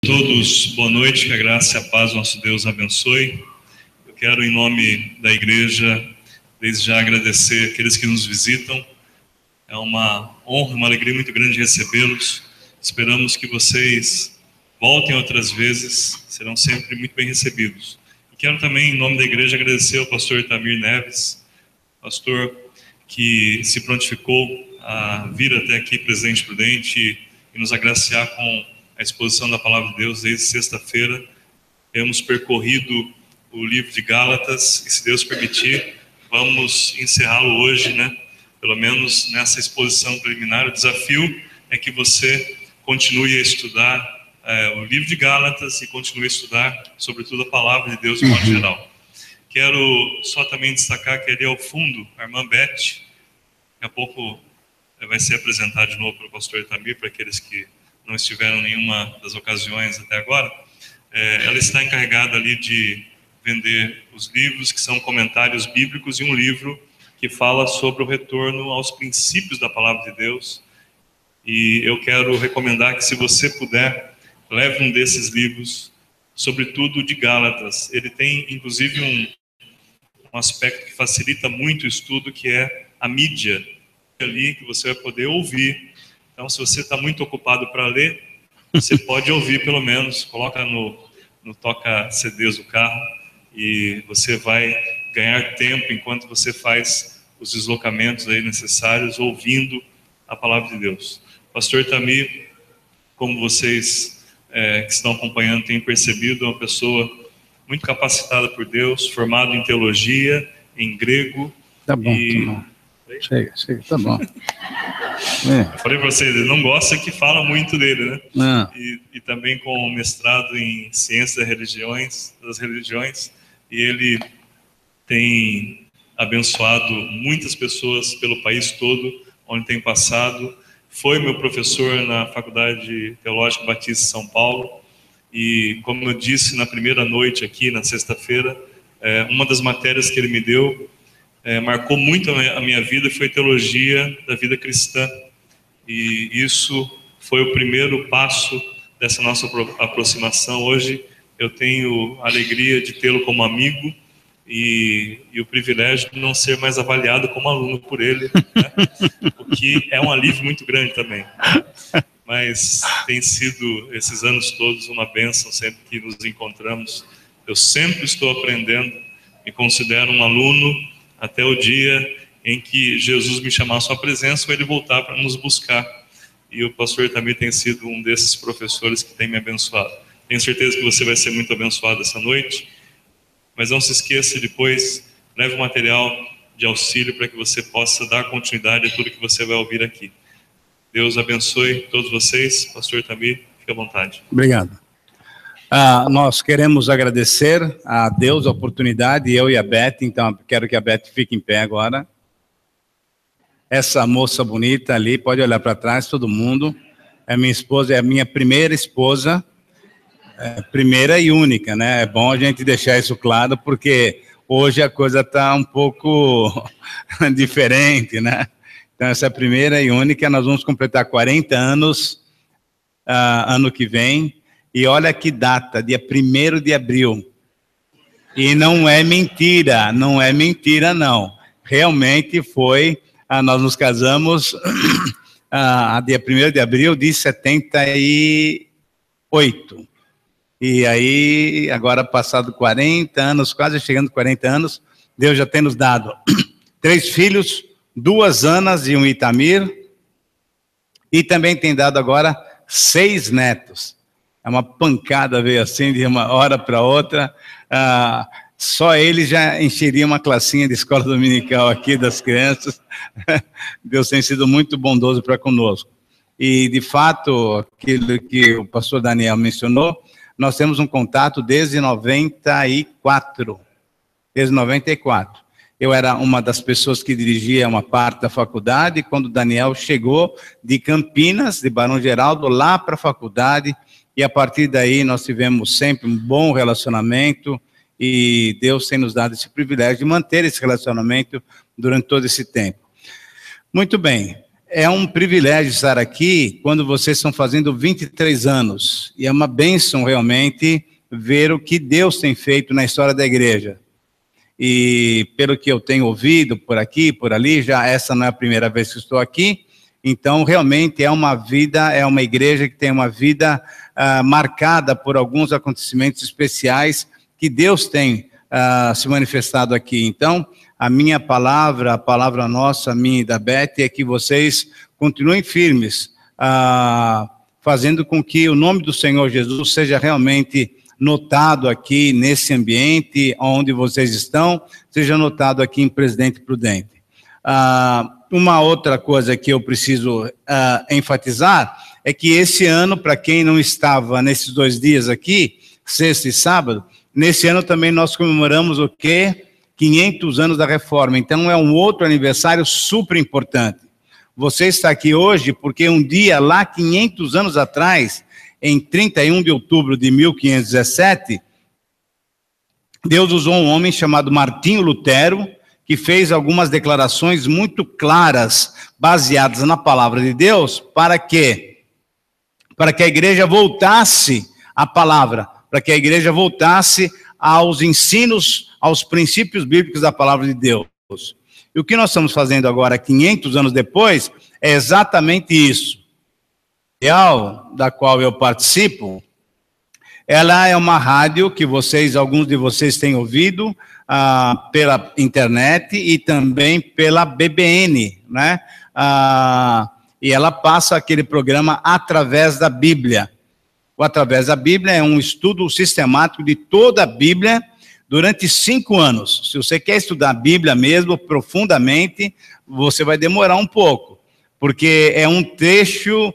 Todos, boa noite, que a graça e a paz do nosso Deus abençoe. Eu quero, em nome da igreja, desde já agradecer aqueles que nos visitam. É uma honra, uma alegria muito grande recebê-los. Esperamos que vocês voltem outras vezes, serão sempre muito bem recebidos. E quero também, em nome da igreja, agradecer ao pastor Itamir Neves, pastor que se prontificou a vir até aqui, Presidente Prudente, e nos agraciar com a exposição da Palavra de Deus desde sexta-feira. Temos percorrido o livro de Gálatas e, se Deus permitir, vamos encerrá-lo hoje, pelo menos nessa exposição preliminar. O desafio é que você continue a estudar o livro de Gálatas e continue a estudar, sobretudo, a Palavra de Deus de modo geral. Quero só também destacar que ali ao fundo, a irmã Beth, daqui a pouco vai ser apresentada de novo pelo pastor Itamir, para aqueles que não estiveram em nenhuma das ocasiões até agora. Ela está encarregada ali de vender os livros que são comentários bíblicos e um livro que fala sobre o retorno aos princípios da Palavra de Deus. E eu quero recomendar que, se você puder, leve um desses livros, sobretudo de Gálatas. Ele tem, inclusive, um aspecto que facilita muito o estudo, que é a mídia ali, que você vai poder ouvir. Então, se você está muito ocupado para ler, você pode ouvir pelo menos, coloca no toca-CDs do carro e você vai ganhar tempo enquanto você faz os deslocamentos aí necessários, ouvindo a Palavra de Deus. Pastor Itamir, como vocês que estão acompanhando têm percebido, é uma pessoa muito capacitada por Deus, formado em teologia, em grego. Tá bom, tá bom. Chega, tá bom. Eu falei para vocês, ele não gosta que fala muito dele, E também com mestrado em ciências das religiões, e ele tem abençoado muitas pessoas pelo país todo, onde tem passado. Foi meu professor na Faculdade Teológica Batista de São Paulo, e, como eu disse na primeira noite aqui, na sexta-feira, uma das matérias que ele me deu marcou muito a minha vida, foi teologia da vida cristã. E isso foi o primeiro passo dessa nossa aproximação. Hoje eu tenho a alegria de tê-lo como amigo e o privilégio de não ser mais avaliado como aluno por ele, o que é um alívio muito grande também. Mas tem sido, esses anos todos, uma bênção sempre que nos encontramos. Eu sempre estou aprendendo, me considero um aluno até o dia em que Jesus me chamar à sua presença, ou ele voltar para nos buscar. E o pastor também tem sido um desses professores que tem me abençoado. Tenho certeza que você vai ser muito abençoado essa noite, mas não se esqueça, depois leve o material de auxílio para que você possa dar continuidade a tudo que você vai ouvir aqui. Deus abençoe todos vocês. Pastor Itamir, fique à vontade. Obrigado. Nós queremos agradecer a Deus a oportunidade, eu e a Beth, então quero que a Beth fique em pé agora. Essa moça bonita ali, pode olhar para trás, todo mundo. É minha esposa, é a minha primeira esposa, primeira e única, É bom a gente deixar isso claro, porque hoje a coisa está um pouco diferente, Então, essa é a primeira e única. Nós vamos completar 40 anos ano que vem. E olha que data, dia 1º de abril. E não é mentira, não. Realmente foi, nós nos casamos dia 1º de abril de 78. E aí, agora passado 40 anos, quase chegando 40 anos, Deus já tem nos dado 3 filhos, 2 Anas e um Itamir. E também tem dado agora 6 netos. É uma pancada, veio assim de uma hora para outra. Só ele já encheria uma classinha de escola dominical aqui das crianças. Deus tem sido muito bondoso para conosco. E, de fato, aquilo que o pastor Daniel mencionou, nós temos um contato desde 94. Desde 94. Eu era uma das pessoas que dirigia uma parte da faculdade, quando o Daniel chegou de Campinas, de Barão Geraldo, lá para a faculdade. E a partir daí nós tivemos sempre um bom relacionamento e Deus tem nos dado esse privilégio de manter esse relacionamento durante todo esse tempo. Muito bem, é um privilégio estar aqui quando vocês estão fazendo 23 anos. E é uma bênção realmente ver o que Deus tem feito na história da igreja. E pelo que eu tenho ouvido por aqui, por ali, já essa não é a primeira vez que estou aqui. Então, realmente é uma igreja que tem uma vida marcada por alguns acontecimentos especiais que Deus tem se manifestado aqui. Então, a minha palavra, a palavra nossa, a minha e da Beth, é que vocês continuem firmes, fazendo com que o nome do Senhor Jesus seja realmente notado aqui nesse ambiente onde vocês estão, seja notado aqui em Presidente Prudente. Uma outra coisa que eu preciso enfatizar é que esse ano, para quem não estava nesses 2 dias aqui, sexta e sábado, nesse ano também nós comemoramos o quê? 500 anos da Reforma. Então é um outro aniversário super importante. Você está aqui hoje porque um dia lá, 500 anos atrás, em 31 de outubro de 1517, Deus usou um homem chamado Martinho Lutero, que fez algumas declarações muito claras, baseadas na palavra de Deus, para que a igreja voltasse à palavra, para que a igreja voltasse aos ensinos, aos princípios bíblicos da palavra de Deus. E o que nós estamos fazendo agora, 500 anos depois, é exatamente isso. A Real, da qual eu participo, ela é uma rádio que alguns de vocês têm ouvido pela internet e também pela BBN, né? E ela passa aquele programa Através da Bíblia. O Através da Bíblia é um estudo sistemático de toda a Bíblia durante 5 anos. Se você quer estudar a Bíblia mesmo, profundamente, você vai demorar um pouco, porque é um trecho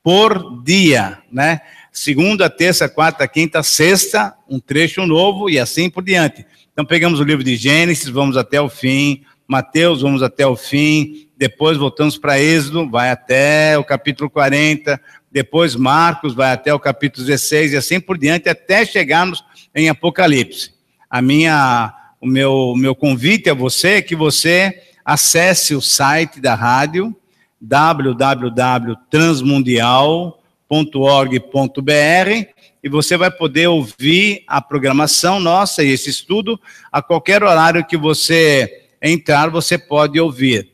por dia, né? Segunda, terça, quarta, quinta, sexta, um trecho novo e assim por diante. Então pegamos o livro de Gênesis, vamos até o fim, Mateus, vamos até o fim, depois voltamos para Êxodo, vai até o capítulo 40, depois Marcos, vai até o capítulo 16 e assim por diante, até chegarmos em Apocalipse. O meu convite a você é que você acesse o site da rádio, www.transmundial.org.br, e você vai poder ouvir a programação nossa e esse estudo a qualquer horário que você entrar, você pode ouvir.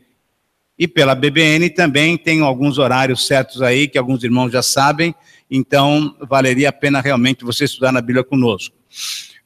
E pela BBN também tem alguns horários certos aí, que alguns irmãos já sabem, então valeria a pena realmente você estudar na Bíblia conosco.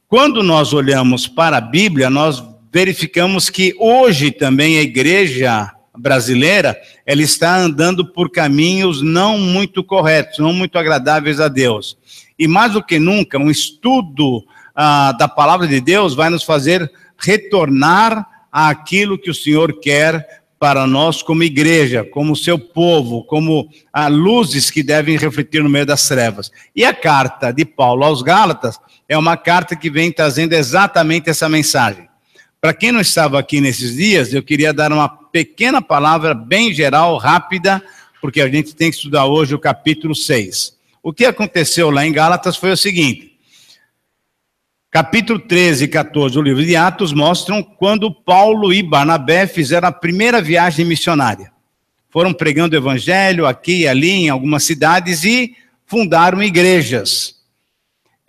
Quando nós olhamos para a Bíblia, nós verificamos que hoje também a igreja brasileira, ela está andando por caminhos não muito corretos, não muito agradáveis a Deus. E mais do que nunca, um estudo da palavra de Deus vai nos fazer retornar àquilo que o Senhor quer para nós como igreja, como seu povo, como luzes que devem refletir no meio das trevas. E a carta de Paulo aos Gálatas é uma carta que vem trazendo exatamente essa mensagem. Para quem não estava aqui nesses dias, eu queria dar uma pequena palavra bem geral, rápida, porque a gente tem que estudar hoje o capítulo 6. O que aconteceu lá em Gálatas foi o seguinte: capítulo 13 e 14 do livro de Atos mostram quando Paulo e Barnabé fizeram a primeira viagem missionária. Foram pregando o evangelho aqui e ali em algumas cidades e fundaram igrejas.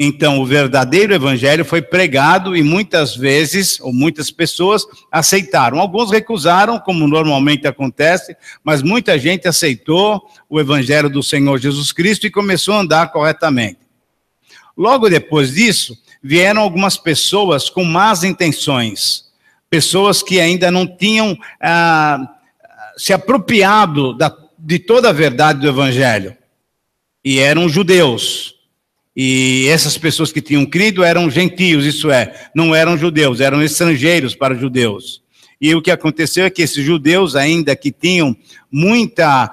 Então, o verdadeiro evangelho foi pregado e muitas vezes, ou muitas pessoas, aceitaram. Alguns recusaram, como normalmente acontece, mas muita gente aceitou o evangelho do Senhor Jesus Cristo e começou a andar corretamente. Logo depois disso, vieram algumas pessoas com más intenções, pessoas que ainda não tinham se apropriado de toda a verdade do evangelho, e eram judeus. E essas pessoas que tinham crido eram gentios, isso é, não eram judeus, eram estrangeiros para judeus. E o que aconteceu é que esses judeus, ainda que tinham muita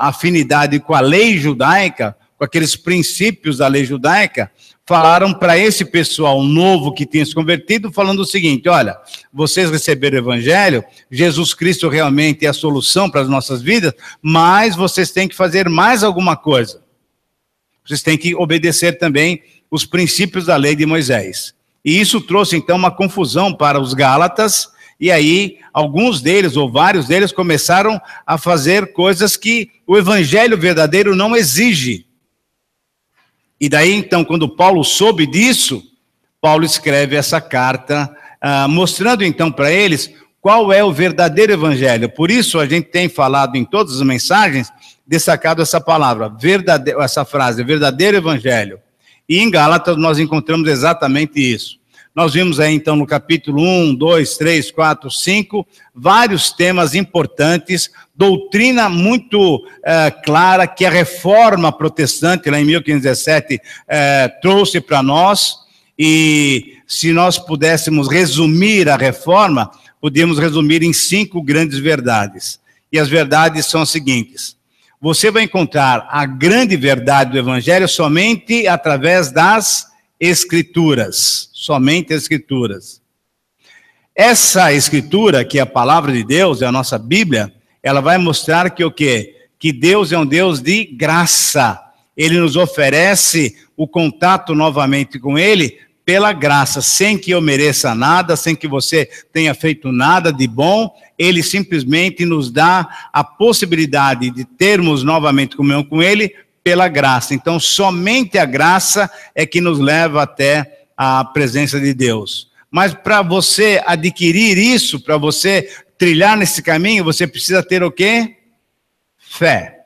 afinidade com a lei judaica, com aqueles princípios da lei judaica, falaram para esse pessoal novo que tinha se convertido, falando o seguinte: olha, vocês receberam o evangelho, Jesus Cristo realmente é a solução para as nossas vidas, mas vocês têm que fazer mais alguma coisa. Vocês têm que obedecer também os princípios da lei de Moisés. E isso trouxe, então, uma confusão para os Gálatas, E aí, alguns deles, ou vários deles, começaram a fazer coisas que o evangelho verdadeiro não exige. E daí, então, quando Paulo soube disso, Paulo escreve essa carta, mostrando então para eles qual é o verdadeiro evangelho. Por isso, a gente tem falado em todas as mensagens, destacado essa palavra, essa frase, verdadeiro evangelho. E em Gálatas nós encontramos exatamente isso. Nós vimos aí então no capítulo 1, 2, 3, 4, 5, vários temas importantes, doutrina muito clara que a reforma protestante, lá em 1517, trouxe para nós. E se nós pudéssemos resumir a reforma, podíamos resumir em 5 grandes verdades. E as verdades são as seguintes: você vai encontrar a grande verdade do evangelho somente através das Escrituras, somente as Escrituras. Essa Escritura, que é a palavra de Deus, é a nossa Bíblia, ela vai mostrar que o quê? Que Deus é um Deus de graça. Ele nos oferece o contato novamente com Ele pela graça, sem que eu mereça nada, sem que você tenha feito nada de bom. Ele simplesmente nos dá a possibilidade de termos novamente comunhão com Ele pela graça. Então, somente a graça é que nos leva até a presença de Deus. Mas para você adquirir isso, para você trilhar nesse caminho, você precisa ter o quê? Fé.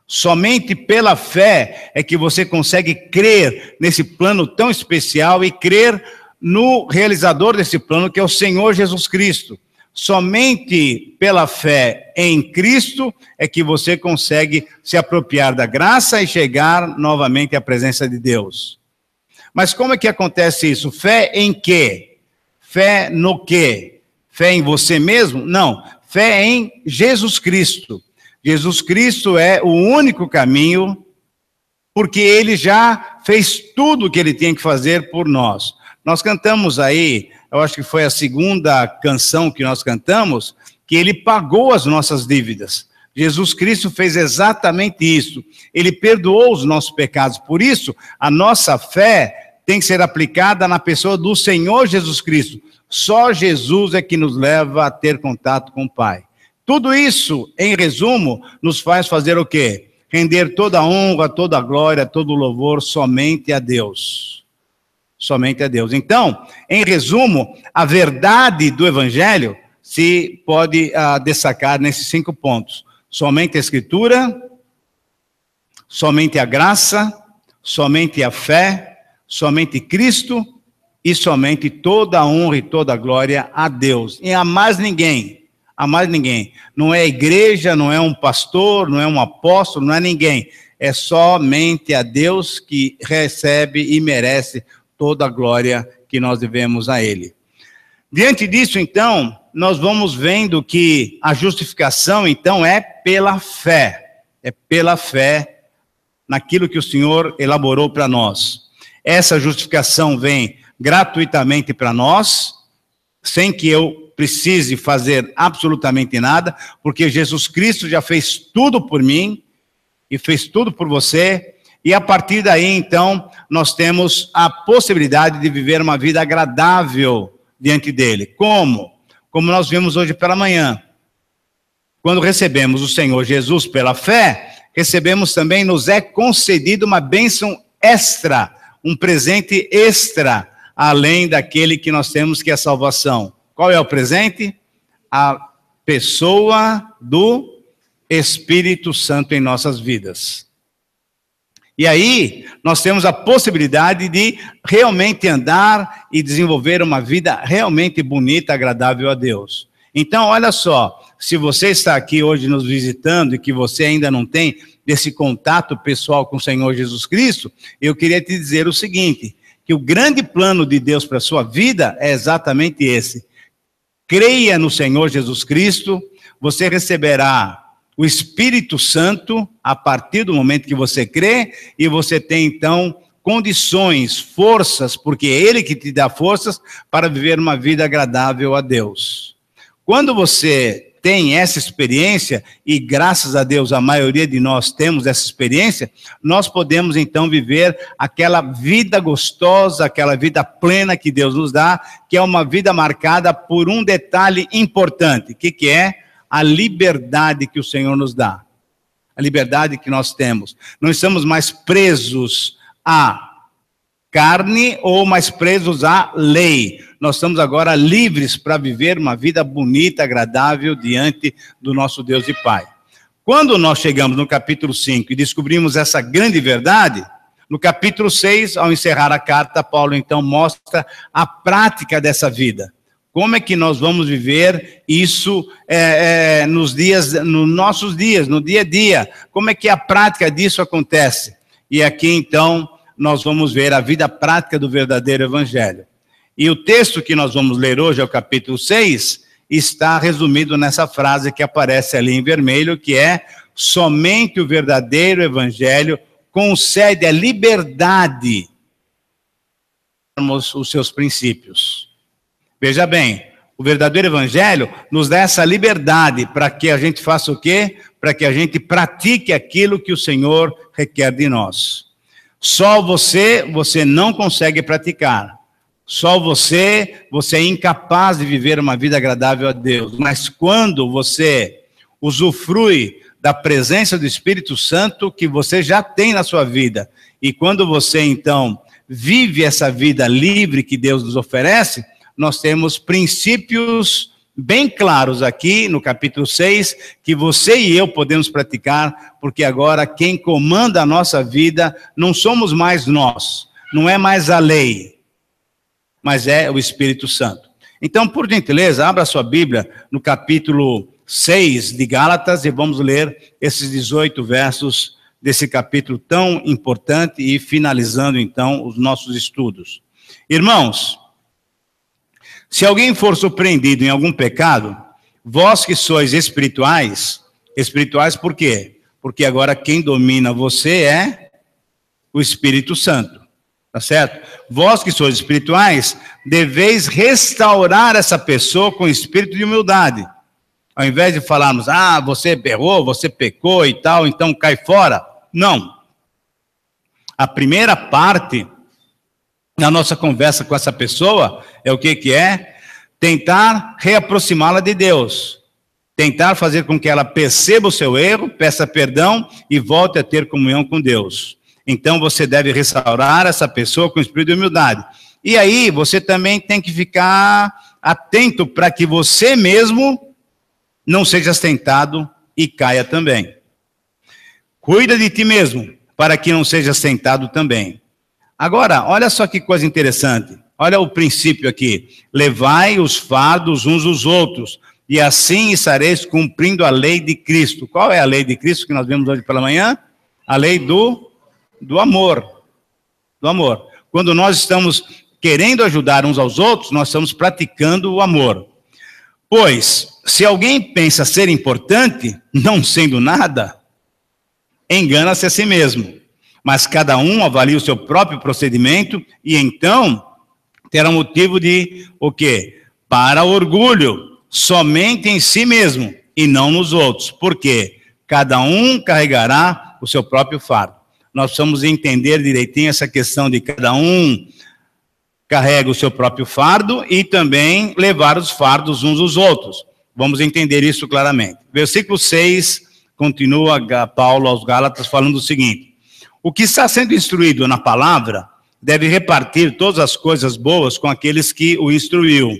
Somente pela fé é que você consegue crer nesse plano tão especial e crer no realizador desse plano, que é o Senhor Jesus Cristo. Somente pela fé em Cristo é que você consegue se apropriar da graça e chegar novamente à presença de Deus. Mas como é que acontece isso? Fé em quê? Fé no quê? Fé em você mesmo? Não. Fé em Jesus Cristo. Jesus Cristo é o único caminho, porque Ele já fez tudo o que Ele tinha que fazer por nós. Nós cantamos aí, eu acho que foi a segunda canção que nós cantamos, que Ele pagou as nossas dívidas. Jesus Cristo fez exatamente isso. Ele perdoou os nossos pecados. Por isso, a nossa fé tem que ser aplicada na pessoa do Senhor Jesus Cristo. Só Jesus é que nos leva a ter contato com o Pai. Tudo isso, em resumo, nos faz fazer o quê? Render toda a honra, toda a glória, todo o louvor somente a Deus. Somente a Deus. Então, em resumo, a verdade do Evangelho se pode destacar nesses 5 pontos. Somente a Escritura, somente a graça, somente a fé, somente Cristo e somente toda a honra e toda a glória a Deus. E a mais ninguém. A mais ninguém. Não é a igreja, não é um pastor, não é um apóstolo, não é ninguém. É somente a Deus que recebe e merece toda a glória que nós devemos a Ele. Diante disso, então, nós vamos vendo que a justificação, então, é pela fé. É pela fé naquilo que o Senhor elaborou para nós. Essa justificação vem gratuitamente para nós, sem que eu precise fazer absolutamente nada, porque Jesus Cristo já fez tudo por mim e fez tudo por você, e a partir daí, então, nós temos a possibilidade de viver uma vida agradável diante dele. Como? Como nós vimos hoje pela manhã. Quando recebemos o Senhor Jesus pela fé, recebemos também, nos é concedido uma bênção extra, um presente extra, além daquele que nós temos, que é a salvação. Qual é o presente? A pessoa do Espírito Santo em nossas vidas. E aí, nós temos a possibilidade de realmente andar e desenvolver uma vida realmente bonita, agradável a Deus. Então, olha só, se você está aqui hoje nos visitando e que você ainda não tem esse contato pessoal com o Senhor Jesus Cristo, eu queria te dizer o seguinte, que o grande plano de Deus para a sua vida é exatamente esse. Creia no Senhor Jesus Cristo, você receberá o Espírito Santo a partir do momento que você crê, e você tem então condições, forças, porque é Ele que te dá forças para viver uma vida agradável a Deus. Quando você tem essa experiência, e graças a Deus a maioria de nós temos essa experiência, nós podemos então viver aquela vida gostosa, aquela vida plena que Deus nos dá, que é uma vida marcada por um detalhe importante, que é a liberdade que o Senhor nos dá. A liberdade que nós temos. Não estamos mais presos à carne ou mais presos à lei. Nós estamos agora livres para viver uma vida bonita, agradável diante do nosso Deus e Pai. Quando nós chegamos no capítulo 5 e descobrimos essa grande verdade, no capítulo 6, ao encerrar a carta, Paulo então mostra a prática dessa vida. Como é que nós vamos viver isso nos nossos dias, no dia a dia? Como é que a prática disso acontece? E aqui então nós vamos ver a vida prática do verdadeiro evangelho. E o texto que nós vamos ler hoje, é o capítulo 6, está resumido nessa frase que aparece ali em vermelho, que é: somente o verdadeiro evangelho concede a liberdade os seus princípios. Veja bem, o verdadeiro evangelho nos dá essa liberdade para que a gente faça o quê? Para que a gente pratique aquilo que o Senhor requer de nós. Só você não consegue praticar. Só você é incapaz de viver uma vida agradável a Deus. Mas quando você usufrui da presença do Espírito Santo que você já tem na sua vida, e quando você então vive essa vida livre que Deus nos oferece, nós temos princípios bem claros aqui no capítulo 6, que você e eu podemos praticar, porque agora quem comanda a nossa vida não somos mais nós, não é mais a lei, mas é o Espírito Santo. Então, por gentileza, abra sua Bíblia no capítulo 6 de Gálatas e vamos ler esses 18 versos desse capítulo tão importante e finalizando então os nossos estudos. Irmãos, se alguém for surpreendido em algum pecado, vós que sois espirituais por quê? Porque agora quem domina você é o Espírito Santo, tá certo? Vós que sois espirituais, deveis restaurar essa pessoa com espírito de humildade. Ao invés de falarmos, você errou, você pecou e tal, então cai fora. Não. A primeira parte na nossa conversa com essa pessoa é o que é? Tentar reaproximá-la de Deus. Tentar fazer com que ela perceba o seu erro, peça perdão e volte a ter comunhão com Deus. Então você deve restaurar essa pessoa com espírito de humildade. E aí você também tem que ficar atento para que você mesmo não seja tentado e caia também. Cuida de ti mesmo, para que não sejas tentado também. Agora, olha só que coisa interessante. Olha o princípio aqui. Levai os fardos uns aos outros, e assim estareis cumprindo a lei de Cristo. Qual é a lei de Cristo que nós vemos hoje pela manhã? A lei do amor. Do amor. Quando nós estamos querendo ajudar uns aos outros, nós estamos praticando o amor. Pois, se alguém pensa ser importante, não sendo nada, engana-se a si mesmo. Mas cada um avalia o seu próprio procedimento e então terá motivo de o quê? Para orgulho, somente em si mesmo e não nos outros. Por quê? Cada um carregará o seu próprio fardo. Nós precisamos entender direitinho essa questão de cada um carrega o seu próprio fardo e também levar os fardos uns aos outros. Vamos entender isso claramente. Versículo 6, continua Paulo aos Gálatas falando o seguinte: o que está sendo instruído na palavra deve repartir todas as coisas boas com aqueles que o instruiu.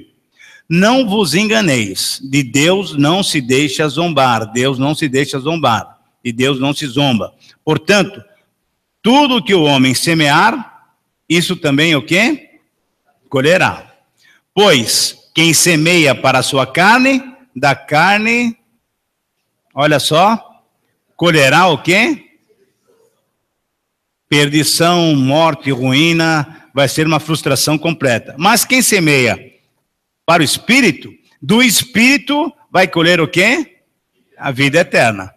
Não vos enganeis, de Deus não se deixa zombar, Deus não se deixa zombar, de Deus não se zomba. Portanto, tudo que o homem semear, isso também é o quê? Colherá. Pois quem semeia para a sua carne, da carne, olha só, colherá o quê? Perdição, morte, ruína, vai ser uma frustração completa. Mas quem semeia para o Espírito, do Espírito vai colher o quê? A vida eterna.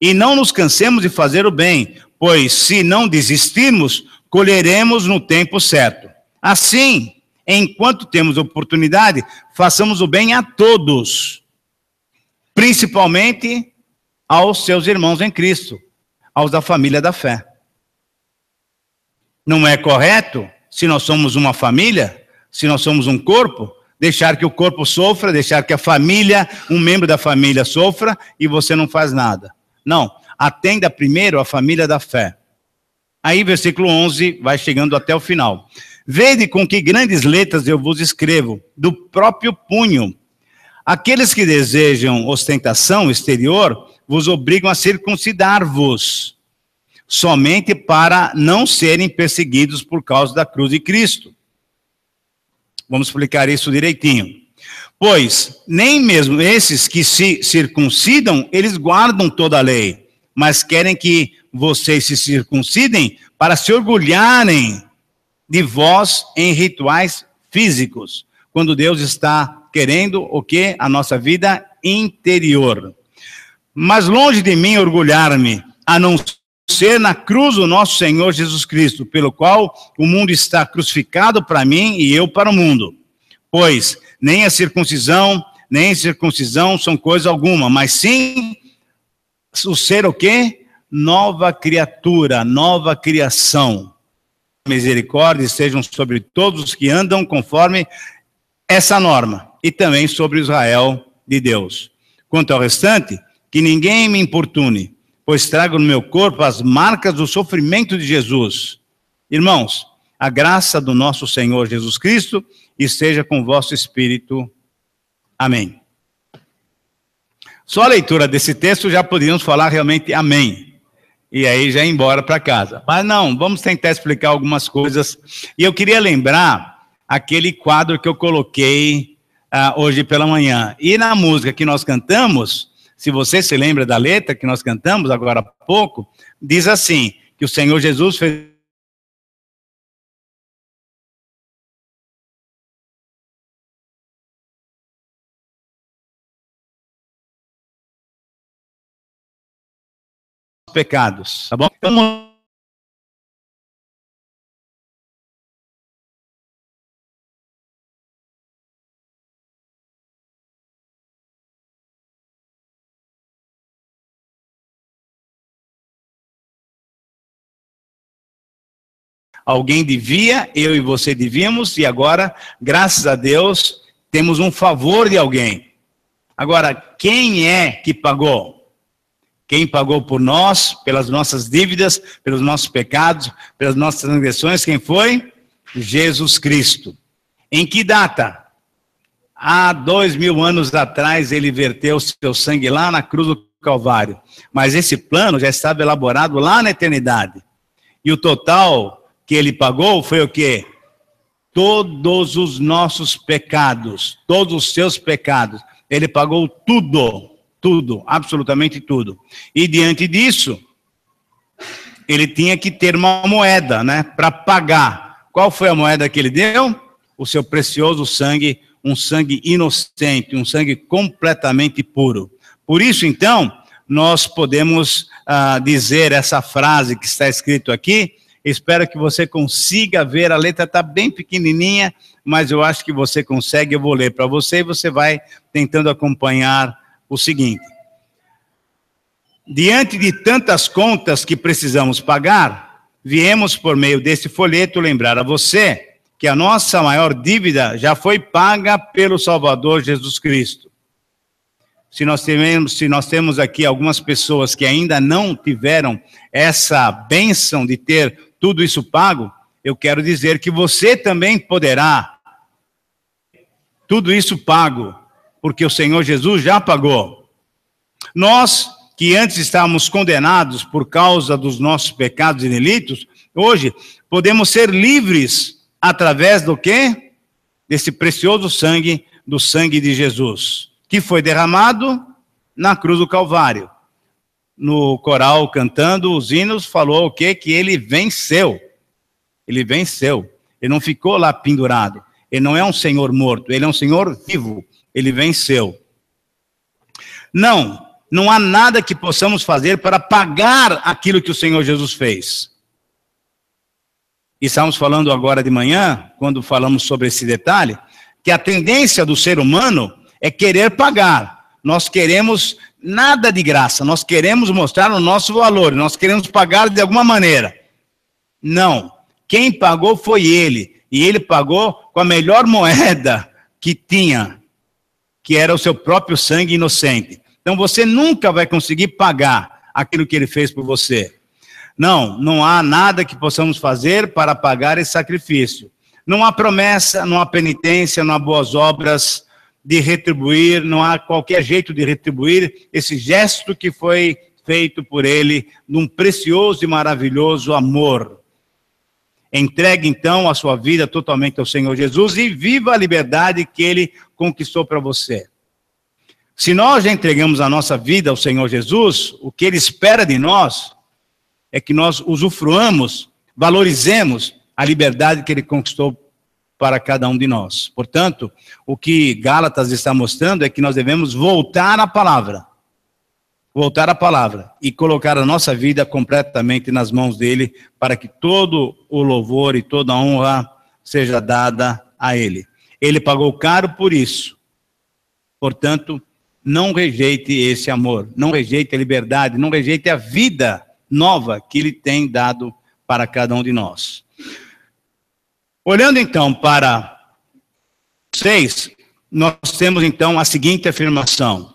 E não nos cansemos de fazer o bem, pois se não desistirmos, colheremos no tempo certo. Assim, enquanto temos oportunidade, façamos o bem a todos, principalmente aos seus irmãos em Cristo, aos da família da fé. Não é correto, se nós somos uma família, se nós somos um corpo, deixar que o corpo sofra, deixar que a família, um membro da família sofra e você não faz nada. Não, atenda primeiro a família da fé. Aí versículo 11 vai chegando até o final. Vede com que grandes letras eu vos escrevo, do próprio punho. Aqueles que desejam ostentação exterior vos obrigam a circuncidar-vos, somente para não serem perseguidos por causa da cruz de Cristo. Vamos explicar isso direitinho. Pois nem mesmo esses que se circuncidam, eles guardam toda a lei, mas querem que vocês se circuncidem para se orgulharem de vós em rituais físicos, quando Deus está querendo o quê? A nossa vida interior. Mas longe de mim orgulhar-me, a não ser na cruz do nosso Senhor Jesus Cristo, pelo qual o mundo está crucificado para mim e eu para o mundo. Pois nem a circuncisão, nem a incircuncisão são coisa alguma, mas sim o ser o quê? Nova criatura, nova criação. Misericórdia sejam sobre todos os que andam conforme essa norma, e também sobre Israel de Deus. Quanto ao restante, que ninguém me importune, pois trago no meu corpo as marcas do sofrimento de Jesus. Irmãos, a graça do nosso Senhor Jesus Cristo esteja com o vosso espírito. Amém. Só a leitura desse texto já poderíamos falar realmente amém. E aí já ir embora para casa. Mas não, vamos tentar explicar algumas coisas. E eu queria lembrar aquele quadro que eu coloquei hoje pela manhã. E na música que nós cantamos, se você se lembra da letra que nós cantamos agora há pouco, diz assim, que o Senhor Jesus fez pecados, tá bom? Então, alguém devia, eu e você devíamos, e agora, graças a Deus, temos um favor de alguém. Agora, quem é que pagou? Quem pagou por nós, pelas nossas dívidas, pelos nossos pecados, pelas nossas transgressões, quem foi? Jesus Cristo. Em que data? Há 2000 anos atrás, ele verteu o seu sangue lá na cruz do Calvário. Mas esse plano já estava elaborado lá na eternidade. E o total que ele pagou foi o quê? Todos os nossos pecados, todos os seus pecados. Ele pagou tudo. Tudo, absolutamente tudo. E diante disso, ele tinha que ter uma moeda, né, para pagar. Qual foi a moeda que ele deu? O seu precioso sangue, um sangue inocente, um sangue completamente puro. Por isso, então, nós podemos dizer essa frase que está escrito aqui. Espero que você consiga ver, a letra está bem pequenininha, mas eu acho que você consegue. Eu vou ler para você e você vai tentando acompanhar o seguinte: diante de tantas contas que precisamos pagar, viemos por meio desse folheto lembrar a você que a nossa maior dívida já foi paga pelo Salvador Jesus Cristo. Se nós temos aqui algumas pessoas que ainda não tiveram essa bênção de ter tudo isso pago, eu quero dizer que você também poderá tudo isso pago, porque o Senhor Jesus já pagou. Nós, que antes estávamos condenados por causa dos nossos pecados e delitos, hoje podemos ser livres através do quê? Desse precioso sangue, do sangue de Jesus, que foi derramado na cruz do Calvário. No coral, cantando os hinos, falou o quê? Que ele venceu. Ele venceu. Ele não ficou lá pendurado. Ele não é um Senhor morto, ele é um Senhor vivo. Ele venceu. Não há nada que possamos fazer para pagar aquilo que o Senhor Jesus fez. E estamos falando agora de manhã, quando falamos sobre esse detalhe, que a tendência do ser humano é querer pagar. nós queremos nada de graça, nós queremos mostrar o nosso valor, nós queremos pagar de alguma maneira. Não, quem pagou foi ele, e ele pagou com a melhor moeda que tinha, que era o seu próprio sangue inocente. Então você nunca vai conseguir pagar aquilo que ele fez por você. Não há nada que possamos fazer para pagar esse sacrifício. Não há promessa, não há penitência, não há boas obras de retribuir, não há qualquer jeito de retribuir esse gesto que foi feito por ele, num precioso e maravilhoso amor. Entregue então a sua vida totalmente ao Senhor Jesus e viva a liberdade que ele conquistou para você. Se nós já entregamos a nossa vida ao Senhor Jesus, o que ele espera de nós é que nós usufruamos, valorizemos a liberdade que ele conquistou para cada um de nós. Portanto, o que Gálatas está mostrando é que nós devemos voltar à palavra e colocar a nossa vida completamente nas mãos dele, para que todo o louvor e toda a honra seja dada a ele. Ele pagou caro por isso. Portanto, não rejeite esse amor, não rejeite a liberdade, não rejeite a vida nova que ele tem dado para cada um de nós. Olhando então para 6, nós temos então a seguinte afirmação: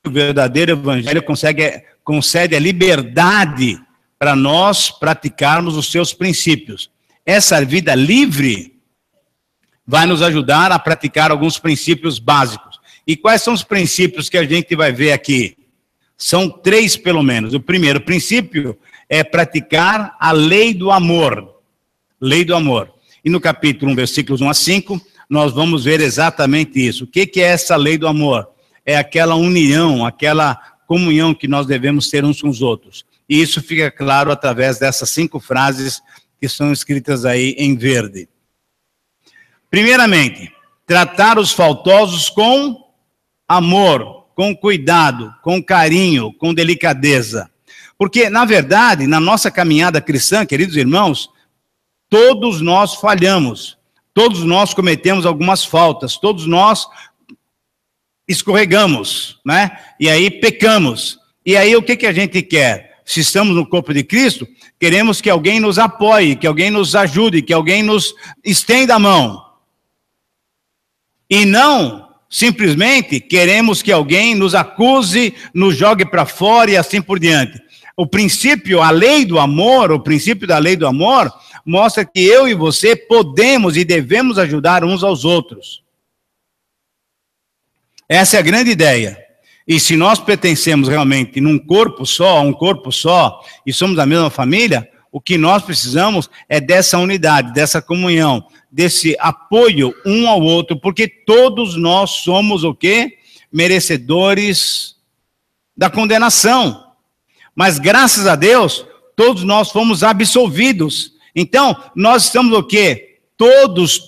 o verdadeiro evangelho concede a liberdade para nós praticarmos os seus princípios. Essa vida livre vai nos ajudar a praticar alguns princípios básicos. E quais são os princípios que a gente vai ver aqui? São 3 pelo menos. O primeiro princípio é praticar a lei do amor. Lei do amor. E no capítulo 1, versículos 1 a 5, nós vamos ver exatamente isso. O que é essa lei do amor? É aquela união, aquela comunhão que nós devemos ter uns com os outros. E isso fica claro através dessas 5 frases que são escritas aí em verde. Primeiramente, tratar os faltosos com amor, com cuidado, com carinho, com delicadeza. Porque, na verdade, na nossa caminhada cristã, queridos irmãos, todos nós falhamos, todos nós cometemos algumas faltas, todos nós escorregamos, né? E aí pecamos. E aí o que a gente quer? Se estamos no corpo de Cristo, queremos que alguém nos apoie, que alguém nos ajude, que alguém nos estenda a mão. E não simplesmente queremos que alguém nos acuse, nos jogue para fora e assim por diante. O princípio, a lei do amor, o princípio da lei do amor, mostra que eu e você podemos e devemos ajudar uns aos outros. Essa é a grande ideia. E se nós pertencemos realmente num corpo só, a um corpo só, e somos da mesma família, o que nós precisamos é dessa unidade, dessa comunhão, desse apoio um ao outro, porque todos nós somos o quê? Merecedores da condenação. Mas graças a Deus, todos nós fomos absolvidos. Então, nós estamos o quê? Todos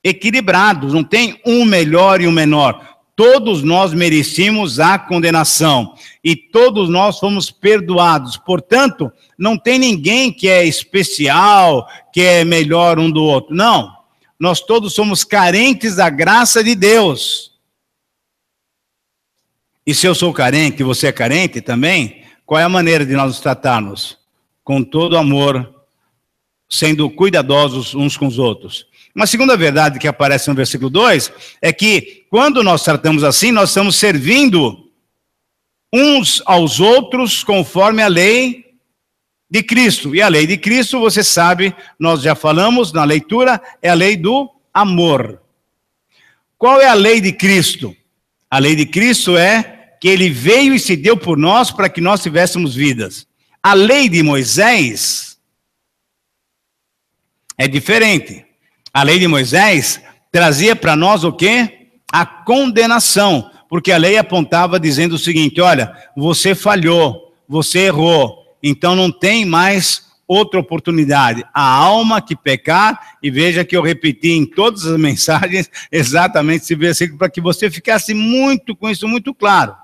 equilibrados. Não tem um melhor e um menor. Todos nós merecíamos a condenação. E todos nós fomos perdoados. Portanto, não tem ninguém que é especial, que é melhor um do outro. Não. Nós todos somos carentes da graça de Deus. E se eu sou carente e você é carente também, qual é a maneira de nós nos tratarmos? Com todo amor, sendo cuidadosos uns com os outros. Uma segunda verdade que aparece no versículo 2 é que quando nós tratamos assim, nós estamos servindo uns aos outros conforme a lei de Cristo. E a lei de Cristo, você sabe, nós já falamos na leitura, é a lei do amor. Qual é a lei de Cristo? A lei de Cristo é que ele veio e se deu por nós para que nós tivéssemos vidas. A lei de Moisés é diferente. A lei de Moisés trazia para nós o quê? A condenação. Porque a lei apontava dizendo o seguinte: olha, você falhou, você errou, então não tem mais outra oportunidade. A alma que pecar, e veja que eu repeti em todas as mensagens exatamente esse versículo para que você ficasse com isso muito claro.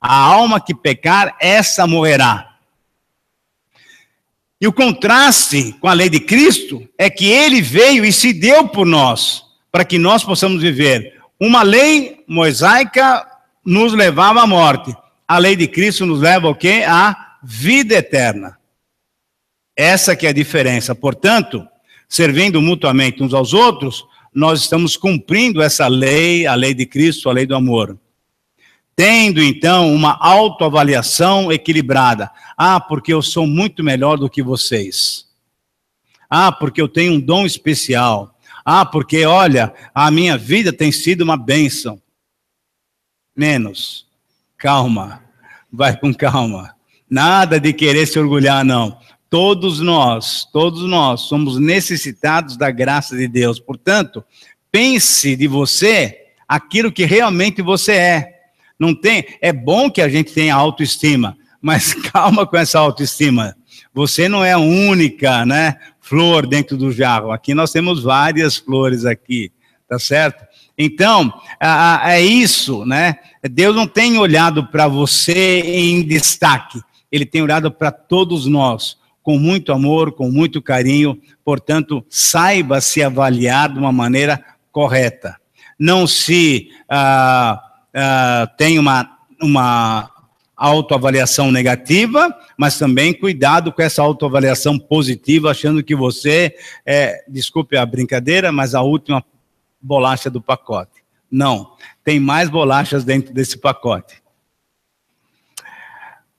A alma que pecar, essa morrerá. E o contraste com a lei de Cristo é que ele veio e se deu por nós, para que nós possamos viver Uma lei mosaica nos levava à morte. A lei de Cristo nos leva ao quê? À vida eterna. Essa que é a diferença. Portanto, servindo mutuamente uns aos outros, nós estamos cumprindo essa lei, a lei de Cristo, a lei do amor. Tendo, então, uma autoavaliação equilibrada. Ah, porque eu sou muito melhor do que vocês. Ah, porque eu tenho um dom especial. Ah, porque, olha, a minha vida tem sido uma bênção. Menos. Calma. Vai com calma. Nada de querer se orgulhar, não. Todos nós somos necessitados da graça de Deus. Portanto, pense de você aquilo que realmente você é. Não tem, é bom que a gente tenha autoestima, mas calma com essa autoestima. Você não é a única, né, flor dentro do jarro. Aqui nós temos várias flores aqui, tá certo? Então, é isso, né? Deus não tem olhado para você em destaque. Ele tem olhado para todos nós, com muito amor, com muito carinho. Portanto, saiba se avaliar de uma maneira correta. Não se tem uma autoavaliação negativa, mas também cuidado com essa autoavaliação positiva, achando que você desculpe a brincadeira, mas a última bolacha do pacote. Não, tem mais bolachas dentro desse pacote.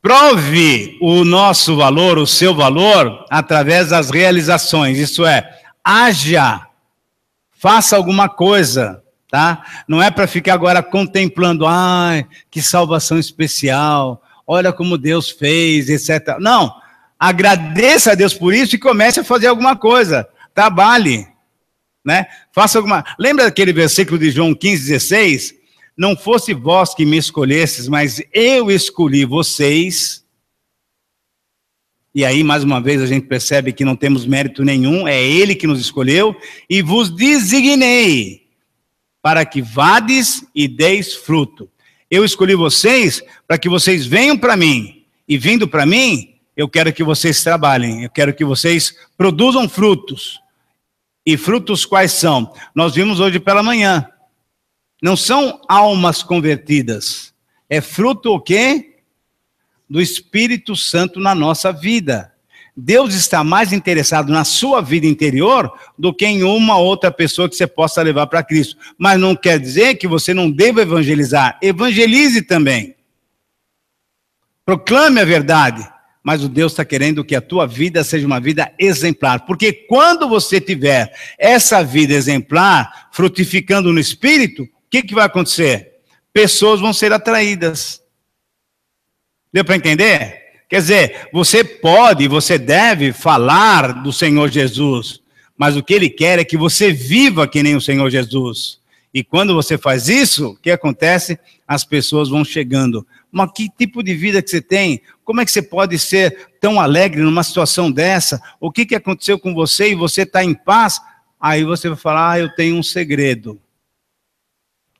Prove o nosso valor, o seu valor, através das realizações. Isso é, haja, faça alguma coisa, tá? Não é para ficar agora contemplando, ai, que salvação especial, olha como Deus fez, etc. Não, agradeça a Deus por isso e comece a fazer alguma coisa, trabalhe, né? Faça alguma... Lembra daquele versículo de João 15:16? Não fosse vós que me escolhesses, mas eu escolhi vocês. E aí, mais uma vez, a gente percebe que não temos mérito nenhum, é Ele que nos escolheu, e vos designei para que vades e deis fruto. Eu escolhi vocês para que vocês venham para mim, e vindo para mim, eu quero que vocês trabalhem, eu quero que vocês produzam frutos. E frutos quais são? Nós vimos hoje pela manhã. Não são almas convertidas. É fruto o quê? Do Espírito Santo na nossa vida. Deus está mais interessado na sua vida interior do que em uma outra pessoa que você possa levar para Cristo. Mas não quer dizer que você não deva evangelizar. Evangelize também. Proclame a verdade. Mas o Deus está querendo que a tua vida seja uma vida exemplar. Porque quando você tiver essa vida exemplar, frutificando no Espírito, o que vai acontecer? Pessoas vão ser atraídas. Deu para entender? Quer dizer, você pode, você deve falar do Senhor Jesus, mas o que Ele quer é que você viva que nem o Senhor Jesus. E quando você faz isso, o que acontece? As pessoas vão chegando. Mas que tipo de vida que você tem? Como é que você pode ser tão alegre numa situação dessa? O que aconteceu com você e você está em paz? Aí você vai falar, eu tenho um segredo.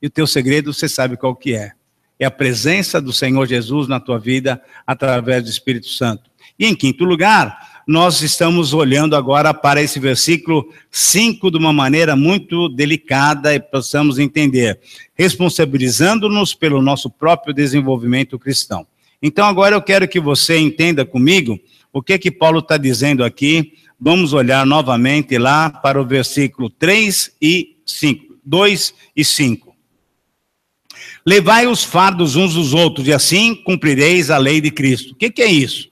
E o teu segredo você sabe qual que é. É a presença do Senhor Jesus na tua vida através do Espírito Santo. E em quinto lugar, nós estamos olhando agora para esse versículo 5 de uma maneira muito delicada e possamos entender. Responsabilizando-nos pelo nosso próprio desenvolvimento cristão. Então agora eu quero que você entenda comigo o que Paulo está dizendo aqui. Vamos olhar novamente lá para o versículo 2 e 5. Levai os fardos uns dos outros, e assim cumprireis a lei de Cristo. O que é isso?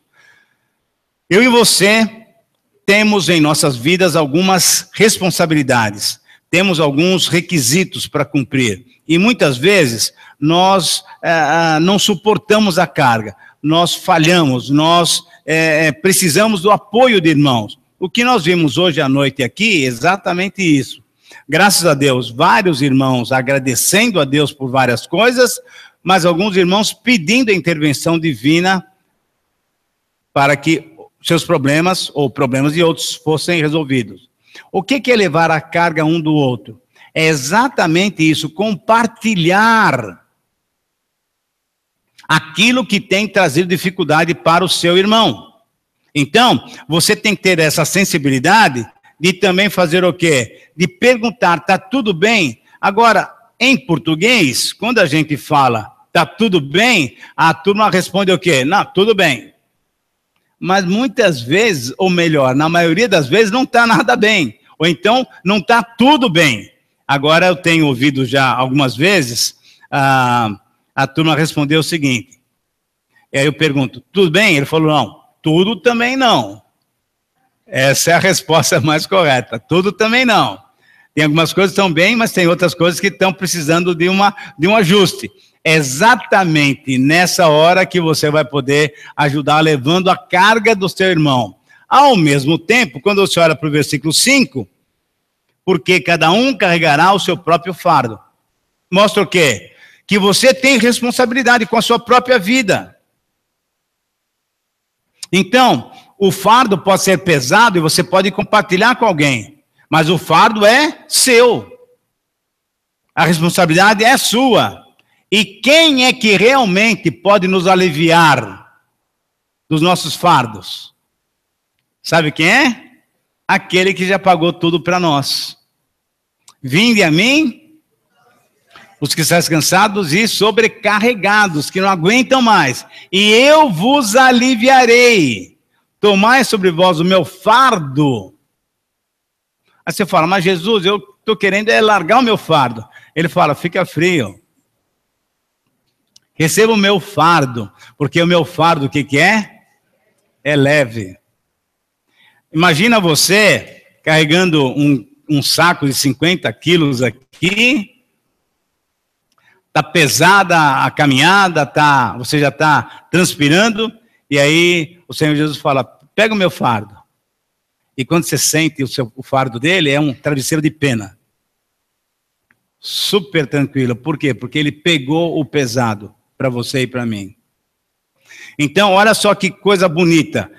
Eu e você temos em nossas vidas algumas responsabilidades, temos alguns requisitos para cumprir. E muitas vezes nós não suportamos a carga, nós falhamos, nós precisamos do apoio de irmãos. O que nós vimos hoje à noite aqui é exatamente isso. Graças a Deus, vários irmãos agradecendo a Deus por várias coisas, mas alguns irmãos pedindo a intervenção divina para que seus problemas ou problemas de outros fossem resolvidos. O que é levar a carga um do outro? É exatamente isso, compartilhar aquilo que tem trazido dificuldade para o seu irmão. Então, você tem que ter essa sensibilidade de também fazer o quê? De perguntar, está tudo bem? Agora, em português, quando a gente fala, tá tudo bem, a turma responde o quê? Não, tudo bem. Mas muitas vezes, ou melhor, na maioria das vezes, não está nada bem. Ou então, não está tudo bem. Agora, eu tenho ouvido já algumas vezes, a turma respondeu o seguinte. E aí eu pergunto, tudo bem? Ele falou, não, tudo também não. Essa é a resposta mais correta. Tudo também não. Tem algumas coisas que estão bem, mas tem outras coisas que estão precisando de um ajuste. É exatamente nessa hora que você vai poder ajudar levando a carga do seu irmão. Ao mesmo tempo, quando você olha para o versículo 5, porque cada um carregará o seu próprio fardo. Mostra o quê? Que você tem responsabilidade com a sua própria vida. Então, o fardo pode ser pesado e você pode compartilhar com alguém, mas o fardo é seu. A responsabilidade é sua. E quem é que realmente pode nos aliviar dos nossos fardos? Sabe quem é? Aquele que já pagou tudo para nós. Vinde a mim, os que estão cansados e sobrecarregados, que não aguentam mais, e eu vos aliviarei. Tomai sobre vós o meu fardo. Aí você fala, mas Jesus, eu estou querendo largar o meu fardo. Ele fala, fica frio. Receba o meu fardo, porque o meu fardo, o que é? É leve. Imagina você carregando um saco de 50 quilos aqui, está pesada a caminhada, você já está transpirando, e aí o Senhor Jesus fala, pega o meu fardo. E quando você sente o fardo dele, é um travesseiro de pena. Super tranquilo. Por quê? Porque ele pegou o pesado para você e para mim. Então, olha só que coisa bonita.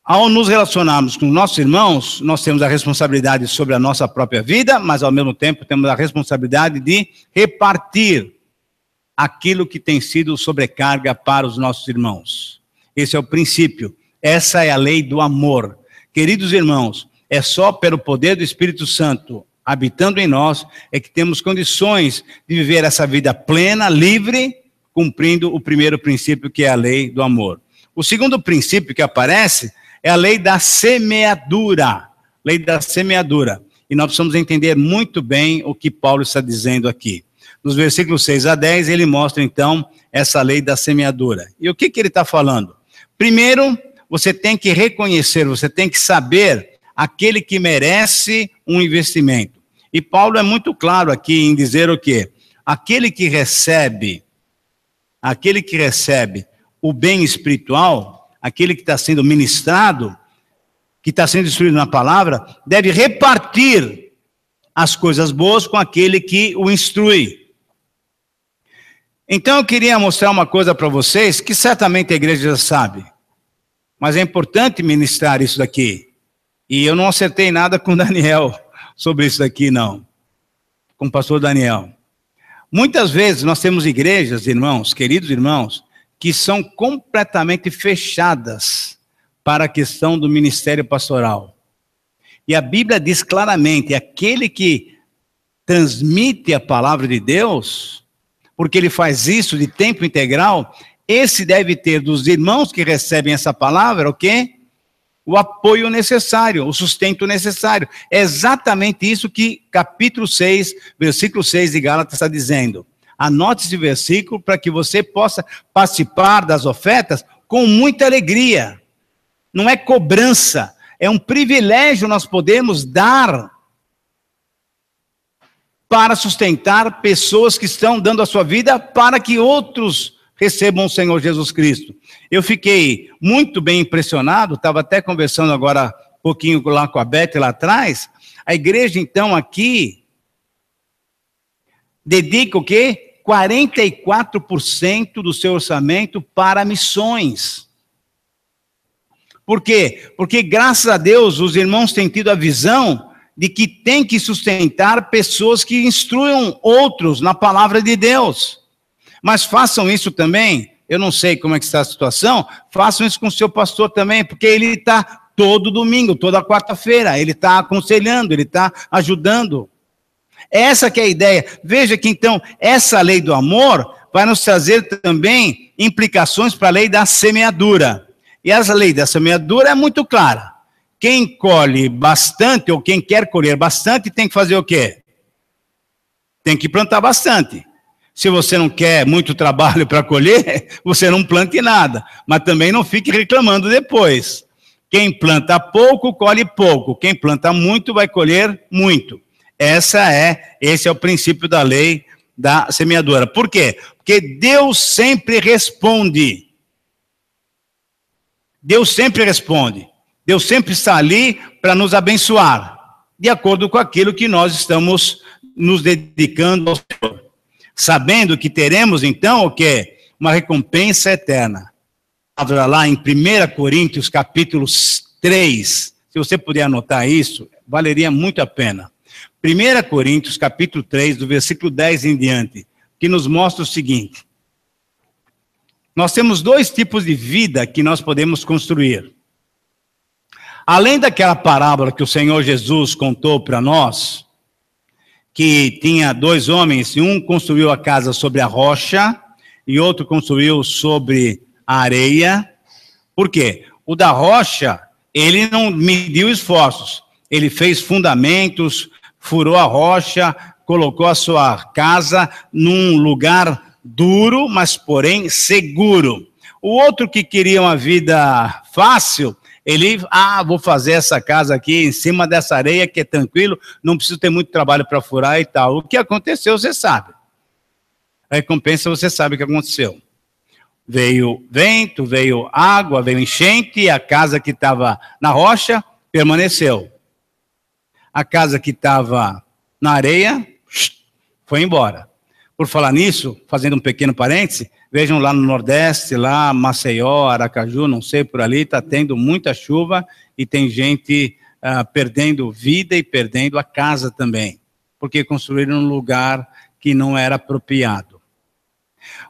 Ao nos relacionarmos com nossos irmãos, nós temos a responsabilidade sobre a nossa própria vida, mas ao mesmo tempo temos a responsabilidade de repartir aquilo que tem sido sobrecarga para os nossos irmãos. Esse é o princípio. Essa é a lei do amor. Queridos irmãos, é só pelo poder do Espírito Santo habitando em nós é que temos condições de viver essa vida plena, livre, cumprindo o primeiro princípio, que é a lei do amor. O segundo princípio que aparece é a lei da semeadura. Lei da semeadura. E nós precisamos entender muito bem o que Paulo está dizendo aqui. Nos versículos 6 a 10, ele mostra, então, essa lei da semeadura. E o que ele está falando? Primeiro, você tem que reconhecer, você tem que saber aquele que merece um investimento. E Paulo é muito claro aqui em dizer o quê? Aquele que recebe o bem espiritual, aquele que está sendo ministrado, que está sendo instruído na palavra, deve repartir as coisas boas com aquele que o instrui. Então eu queria mostrar uma coisa para vocês, que certamente a igreja já sabe, mas é importante ministrar isso daqui. E eu não acertei nada com o Daniel sobre isso daqui, não. Com o pastor Daniel. Muitas vezes nós temos igrejas, irmãos, queridos irmãos, que são completamente fechadas para a questão do ministério pastoral. E a Bíblia diz claramente, aquele que transmite a palavra de Deus, porque ele faz isso de tempo integral, esse deve ter dos irmãos que recebem essa palavra, o quê? O apoio necessário, o sustento necessário. É exatamente isso que capítulo 6, versículo 6 de Gálatas está dizendo. Anote esse versículo para que você possa participar das ofertas com muita alegria. Não é cobrança, é um privilégio nós podemos dar para sustentar pessoas que estão dando a sua vida para que outros recebam o Senhor Jesus Cristo. Eu fiquei muito bem impressionado, estava até conversando agora um pouquinho lá com a Beth lá atrás. A igreja então aqui dedica o quê? 44% do seu orçamento para missões. Por quê? Porque graças a Deus os irmãos têm tido a visão de que tem que sustentar pessoas que instruam outros na palavra de Deus. Mas façam isso também, eu não sei como é que está a situação, façam isso com o seu pastor também, porque ele está todo domingo, toda quarta-feira, ele está aconselhando, ele está ajudando. Essa que é a ideia. Veja que então, essa lei do amor vai nos trazer também implicações para a lei da semeadura. E essa lei da semeadura é muito clara. Quem colhe bastante, ou quem quer colher bastante, tem que fazer o quê? Tem que plantar bastante. Se você não quer muito trabalho para colher, você não plante nada. Mas também não fique reclamando depois. Quem planta pouco, colhe pouco. Quem planta muito, vai colher muito. Esse é o princípio da lei da semeadura. Por quê? Porque Deus sempre responde. Deus sempre responde. Deus sempre está ali para nos abençoar, de acordo com aquilo que nós estamos nos dedicando ao Senhor. Sabendo que teremos, então, o quê? Uma recompensa eterna. Lá em 1 Coríntios, capítulo 3, se você puder anotar isso, valeria muito a pena. 1 Coríntios, capítulo 3, do versículo 10 em diante, que nos mostra o seguinte. Nós temos dois tipos de vida que nós podemos construir. Além daquela parábola que o Senhor Jesus contou para nós, que tinha dois homens, e um construiu a casa sobre a rocha, e outro construiu sobre a areia. Por quê? O da rocha, ele não mediu esforços, ele fez fundamentos, furou a rocha, colocou a sua casa num lugar duro, mas porém seguro. O outro que queria uma vida fácil, ele, vou fazer essa casa aqui em cima dessa areia que é tranquilo, não preciso ter muito trabalho para furar e tal. O que aconteceu, você sabe. A recompensa, você sabe o que aconteceu. Veio vento, veio água, veio enchente, e a casa que estava na rocha permaneceu. A casa que estava na areia foi embora. Por falar nisso, fazendo um pequeno parêntese, vejam lá no Nordeste, lá Maceió, Aracaju, não sei, por ali, está tendo muita chuva e tem gente perdendo vida e perdendo a casa também, porque construíram um lugar que não era apropriado.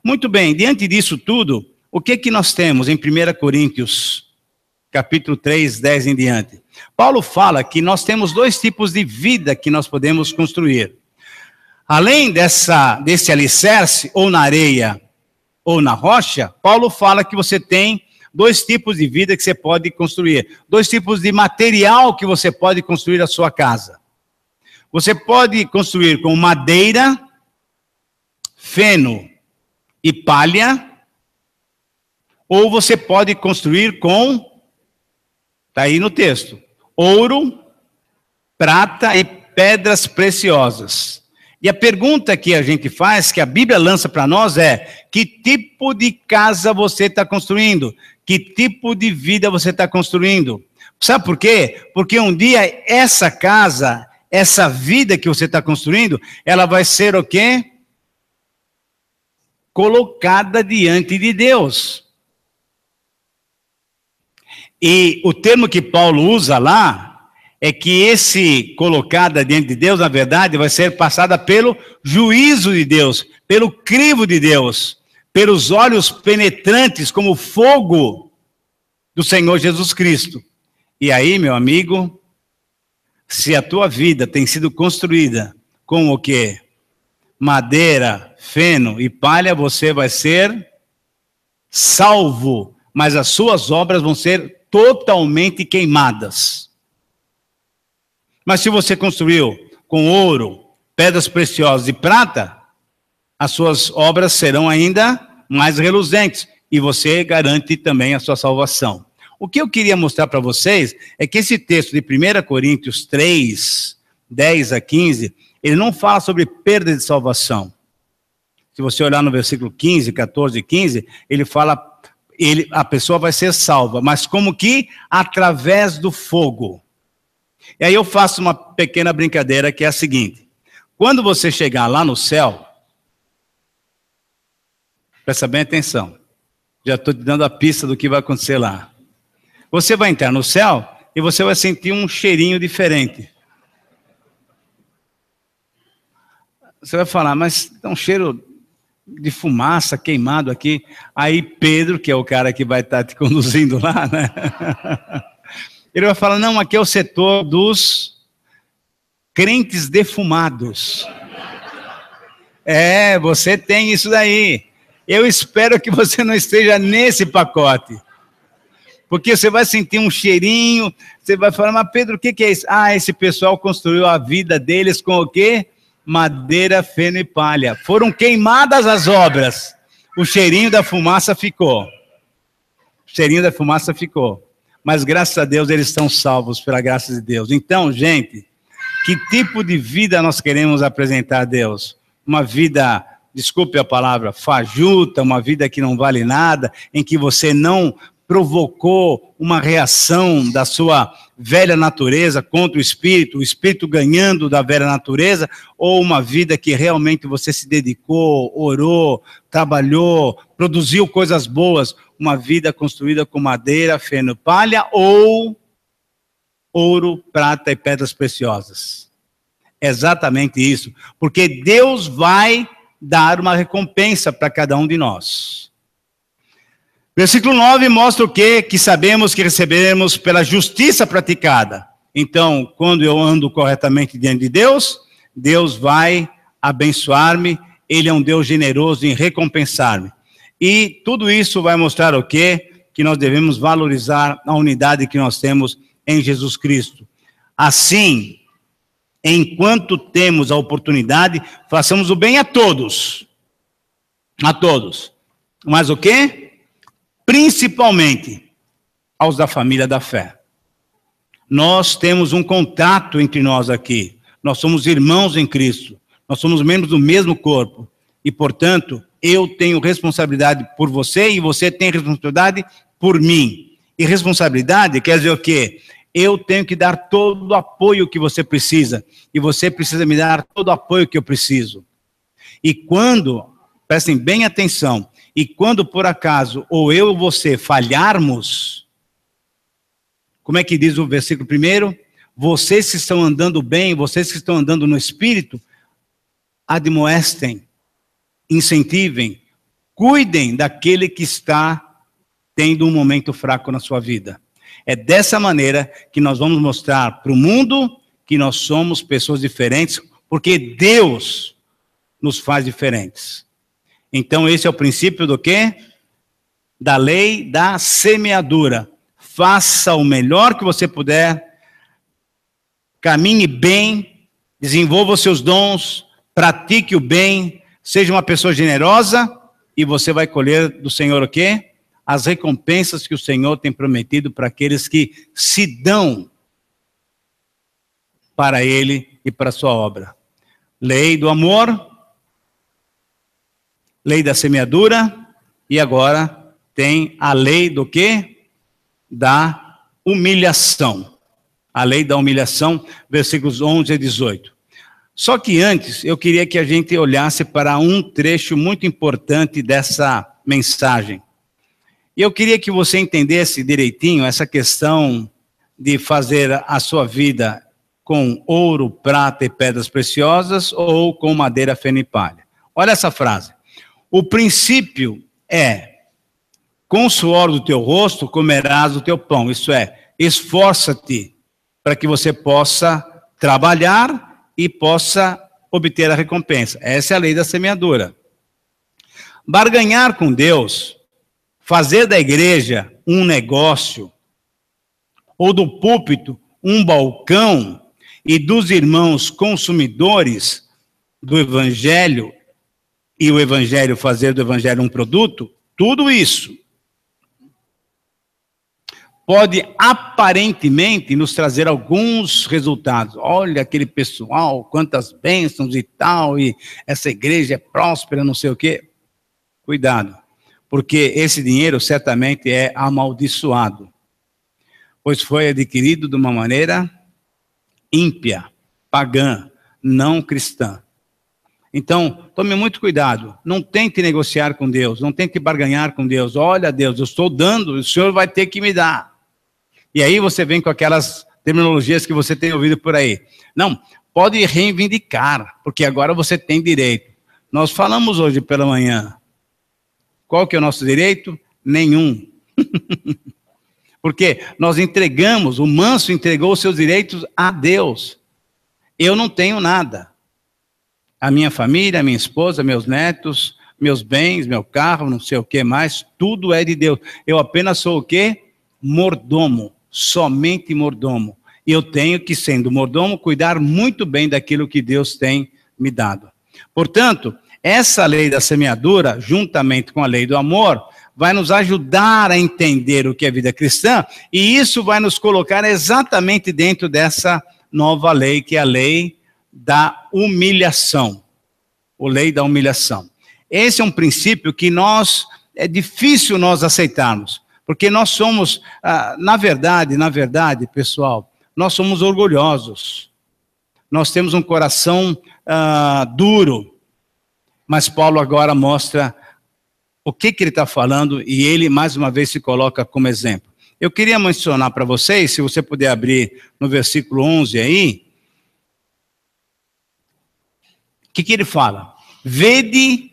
Muito bem, diante disso tudo, o que nós temos em 1 Coríntios, capítulo 3, 10 em diante? Paulo fala que nós temos dois tipos de vida que nós podemos construir. Além desse alicerce, ou na areia, ou na rocha, Paulo fala que você tem dois tipos de vida que você pode construir. Dois tipos de material que você pode construir a sua casa. Você pode construir com madeira, feno e palha, ou você pode construir com, está aí no texto, ouro, prata e pedras preciosas. E a pergunta que a gente faz, que a Bíblia lança para nós é: que tipo de casa você está construindo? Que tipo de vida você está construindo? Sabe por quê? Porque um dia essa casa, essa vida que você está construindo, ela vai ser o quê? Colocada diante de Deus. E o termo que Paulo usa lá, é que esse colocada diante de Deus, na verdade, vai ser passada pelo juízo de Deus, pelo crivo de Deus, pelos olhos penetrantes como fogo do Senhor Jesus Cristo. E aí, meu amigo, se a tua vida tem sido construída com o quê? Madeira, feno e palha, você vai ser salvo, mas as suas obras vão ser totalmente queimadas. Mas se você construiu com ouro, pedras preciosas e prata, as suas obras serão ainda mais reluzentes e você garante também a sua salvação. O que eu queria mostrar para vocês é que esse texto de 1 Coríntios 3, 10 a 15, ele não fala sobre perda de salvação. Se você olhar no versículo 15, 14 e 15, ele fala, a pessoa vai ser salva, mas como que? Através do fogo. E aí eu faço uma pequena brincadeira que é a seguinte: quando você chegar lá no céu, presta bem atenção, já estou te dando a pista do que vai acontecer lá. Você vai entrar no céu e você vai sentir um cheirinho diferente. Você vai falar, mas tem um cheiro de fumaça queimado aqui. Aí Pedro, que é o cara que vai estar te conduzindo lá, né? Ele vai falar, não, aqui é o setor dos crentes defumados. Você tem isso daí. Eu espero que você não esteja nesse pacote. Porque você vai sentir um cheirinho, você vai falar, mas Pedro, o que é isso? Esse pessoal construiu a vida deles com o quê? Madeira, feno e palha. Foram queimadas as obras. O cheirinho da fumaça ficou. Mas graças a Deus eles estão salvos pela graça de Deus. Então, gente, que tipo de vida nós queremos apresentar a Deus? Uma vida, desculpe a palavra, fajuta, uma vida que não vale nada, em que você não provocou uma reação da sua velha natureza contra o espírito ganhando da velha natureza, ou uma vida que realmente você se dedicou, orou, trabalhou, produziu coisas boas, uma vida construída com madeira, feno, palha ou ouro, prata e pedras preciosas. Exatamente isso, porque Deus vai dar uma recompensa para cada um de nós. Versículo 9 mostra o quê? Que sabemos que receberemos pela justiça praticada. Então, quando eu ando corretamente diante de Deus, Deus vai abençoar-me, Ele é um Deus generoso em recompensar-me. E tudo isso vai mostrar o quê? Que nós devemos valorizar a unidade que nós temos em Jesus Cristo. Assim, enquanto temos a oportunidade, façamos o bem a todos. A todos. Mas o quê? Principalmente aos da família da fé. Nós temos um contato entre nós aqui. Nós somos irmãos em Cristo. Nós somos membros do mesmo corpo. E, portanto, eu tenho responsabilidade por você e você tem responsabilidade por mim. E responsabilidade quer dizer o quê? Eu tenho que dar todo o apoio que você precisa. E você precisa me dar todo o apoio que eu preciso. E quando, prestem bem atenção, e quando por acaso, ou eu ou você falharmos, como é que diz o versículo 1? Vocês que estão andando bem, vocês que estão andando no Espírito, admoestem, incentivem, cuidem daquele que está tendo um momento fraco na sua vida. É dessa maneira que nós vamos mostrar para o mundo que nós somos pessoas diferentes, porque Deus nos faz diferentes. Então esse é o princípio do quê? Da lei da semeadura. Faça o melhor que você puder, caminhe bem, desenvolva os seus dons, pratique o bem, seja uma pessoa generosa e você vai colher do Senhor o quê? As recompensas que o Senhor tem prometido para aqueles que se dão para Ele e para a sua obra. Lei do amor, lei da semeadura, e agora tem a lei do quê? Da humilhação. A lei da humilhação, versículos 11 a 18. Só que antes, eu queria que a gente olhasse para um trecho muito importante dessa mensagem. E eu queria que você entendesse direitinho essa questão de fazer a sua vida com ouro, prata e pedras preciosas ou com madeira, feno e palha. Olha essa frase. O princípio é, com o suor do teu rosto comerás o teu pão. Isso é, esforça-te para que você possa trabalhar e possa obter a recompensa. Essa é a lei da semeadura. Barganhar com Deus, fazer da igreja um negócio, ou do púlpito um balcão, e dos irmãos consumidores do evangelho, e o evangelho fazer do evangelho um produto, tudo isso pode aparentemente nos trazer alguns resultados. Olha aquele pessoal, quantas bênçãos e tal, e essa igreja é próspera, não sei o quê. Cuidado, porque esse dinheiro certamente é amaldiçoado, pois foi adquirido de uma maneira ímpia, pagã, não cristã. Então, tome muito cuidado, não tente negociar com Deus, não tente barganhar com Deus. Olha, Deus, eu estou dando, o Senhor vai ter que me dar. E aí você vem com aquelas terminologias que você tem ouvido por aí. Não, pode reivindicar, porque agora você tem direito. Nós falamos hoje pela manhã. Qual que é o nosso direito? Nenhum. Porque nós entregamos, o manso entregou os seus direitos a Deus. eu não tenho nada. A minha família, a minha esposa, meus netos, meus bens, meu carro, não sei o que mais, tudo é de Deus. Eu apenas sou o quê? Mordomo, somente mordomo. E eu tenho que, sendo mordomo, cuidar muito bem daquilo que Deus tem me dado. Portanto, essa lei da semeadura, juntamente com a lei do amor, vai nos ajudar a entender o que é vida cristã, e isso vai nos colocar exatamente dentro dessa nova lei, que é a lei da humilhação. A lei da humilhação. Esse é um princípio que é difícil nós aceitarmos, porque nós somos, na verdade, pessoal, nós somos orgulhosos. Nós temos um coração duro. Mas Paulo agora mostra o que ele está falando e ele mais uma vez se coloca como exemplo. Eu queria mencionar para vocês, se você puder abrir no versículo 11 aí, o que ele fala? Vede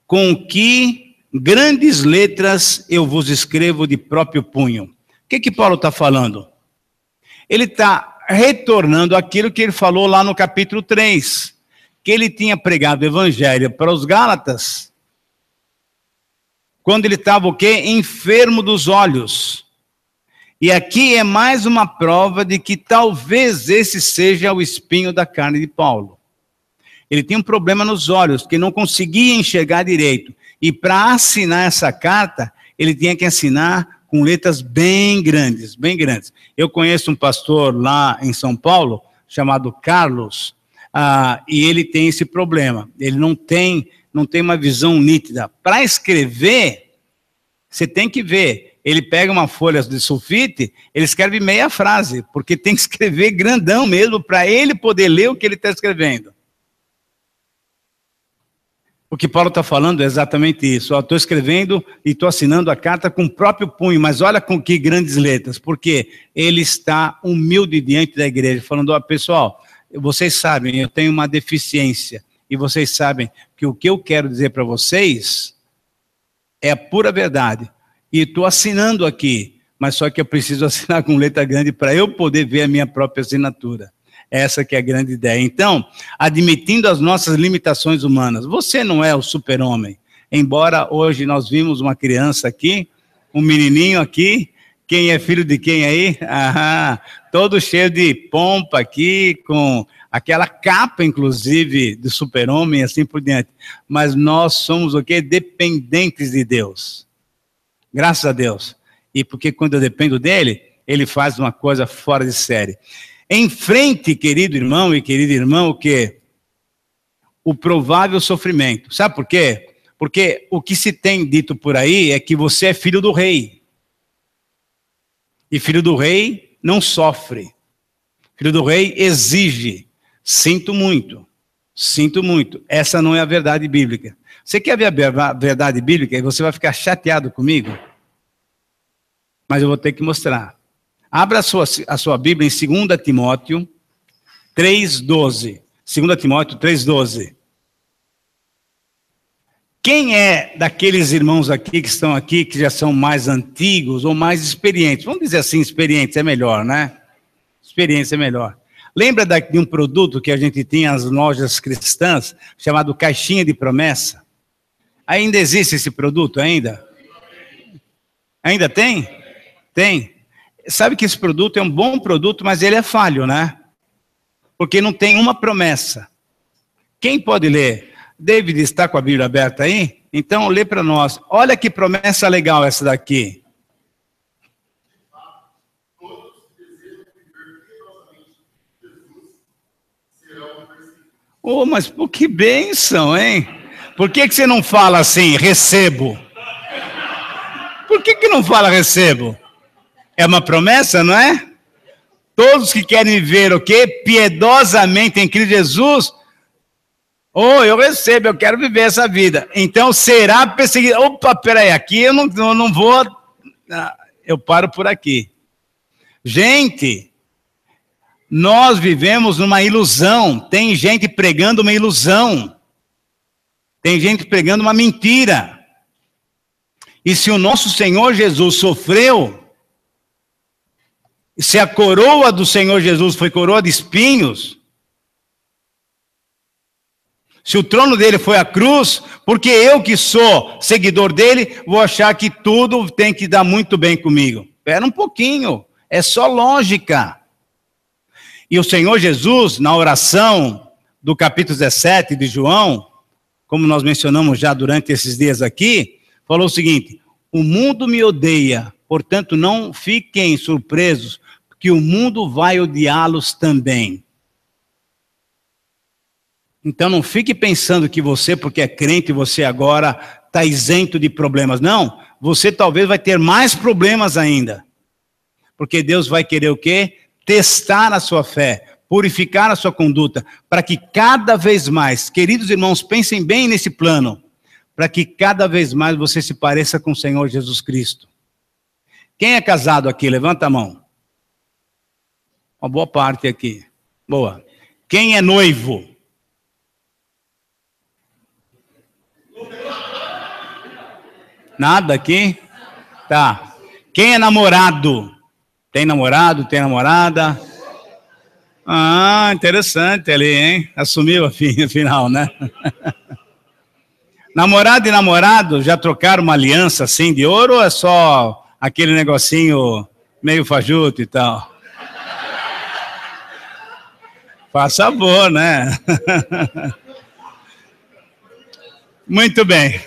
com que grandes letras eu vos escrevo de próprio punho. O que Paulo está falando? Ele está retornando aquilo que ele falou lá no capítulo 3, que ele tinha pregado o evangelho para os Gálatas, quando ele estava o quê? Enfermo dos olhos. E aqui é mais uma prova de que talvez esse seja o espinho da carne de Paulo. Ele tinha um problema nos olhos, que não conseguia enxergar direito. E para assinar essa carta, ele tinha que assinar com letras bem grandes, bem grandes. Eu conheço um pastor lá em São Paulo, chamado Carlos, e ele tem esse problema. Ele não tem uma visão nítida. Para escrever, você tem que ver. Ele pega uma folha de sulfite, ele escreve meia frase, porque tem que escrever grandão mesmo, para ele poder ler o que ele está escrevendo. O que Paulo está falando é exatamente isso. Estou escrevendo e estou assinando a carta com o próprio punho, mas olha com que grandes letras, porque ele está humilde diante da igreja, falando, pessoal, vocês sabem, eu tenho uma deficiência, e vocês sabem que o que eu quero dizer para vocês é a pura verdade. E estou assinando aqui, mas só que eu preciso assinar com letra grande para eu poder ver a minha própria assinatura. Essa que é a grande ideia. Então, admitindo as nossas limitações humanas, você não é o super-homem. Embora hoje nós vimos uma criança aqui, um menininho aqui, quem é filho de quem aí? Todo cheio de pompa aqui, com aquela capa, inclusive, do super-homem e assim por diante. Mas nós somos o quê? Dependentes de Deus. Graças a Deus. E porque quando eu dependo dele, ele faz uma coisa fora de série. Enfrente, querido irmão e querida irmã, o quê? O provável sofrimento. Sabe por quê? Porque o que se tem dito por aí é que você é filho do rei. E filho do rei não sofre. Filho do rei exige. Sinto muito. Sinto muito. Essa não é a verdade bíblica. Você quer ver a verdade bíblica e você vai ficar chateado comigo? Mas eu vou ter que mostrar. Abra a sua Bíblia em 2 Timóteo 3,12. 2 Timóteo 3,12. Quem é daqueles irmãos aqui que estão aqui, que já são mais antigos ou mais experientes? Vamos dizer assim, experientes é melhor, né? Experiência é melhor. Lembra de um produto que a gente tinha nas lojas cristãs, chamado Caixinha de Promessa? Ainda existe esse produto ainda? Ainda tem? Tem. Sabe que esse produto é um bom produto, mas ele é falho, né? Porque não tem uma promessa. Quem pode ler? David está com a Bíblia aberta aí? Então lê para nós. Olha que promessa legal essa daqui. Oh, mas por que bênção, hein? Por que você não fala assim, recebo? Por que não fala recebo? É uma promessa, não é? Todos que querem viver o quê? Piedosamente em Cristo Jesus. Oh, eu recebo, eu quero viver essa vida. Então será perseguido. Opa, peraí, aqui eu não vou. Eu paro por aqui. Gente, nós vivemos numa ilusão. Tem gente pregando uma ilusão. Tem gente pregando uma mentira. E se o nosso Senhor Jesus sofreu, se a coroa do Senhor Jesus foi coroa de espinhos, Se o trono dele foi a cruz, porque eu que sou seguidor dele, vou achar que tudo tem que dar muito bem comigo. Espera um pouquinho, é só lógica. E o Senhor Jesus, na oração do capítulo 17 de João, como nós mencionamos já durante esses dias aqui, falou o seguinte: o mundo me odeia, portanto não fiquem surpresos, que o mundo vai odiá-los também. Então não fique pensando que você, porque é crente, você agora está isento de problemas. Não, você talvez vai ter mais problemas ainda. Porque Deus vai querer o quê? Testar a sua fé, purificar a sua conduta, para que cada vez mais, queridos irmãos, pensem bem nesse plano, para que cada vez mais você se pareça com o Senhor Jesus Cristo. Quem é casado aqui? Levanta a mão. Uma boa parte aqui. Boa. Quem é noivo? Nada aqui? Tá. Quem é namorado? Tem namorado? Tem namorada? Ah, interessante ali, hein? Assumiu afinal, né? Namorado e namorado já trocaram uma aliança assim de ouro ou é só aquele negocinho meio fajuto e tal? Faz favor, né? Muito bem.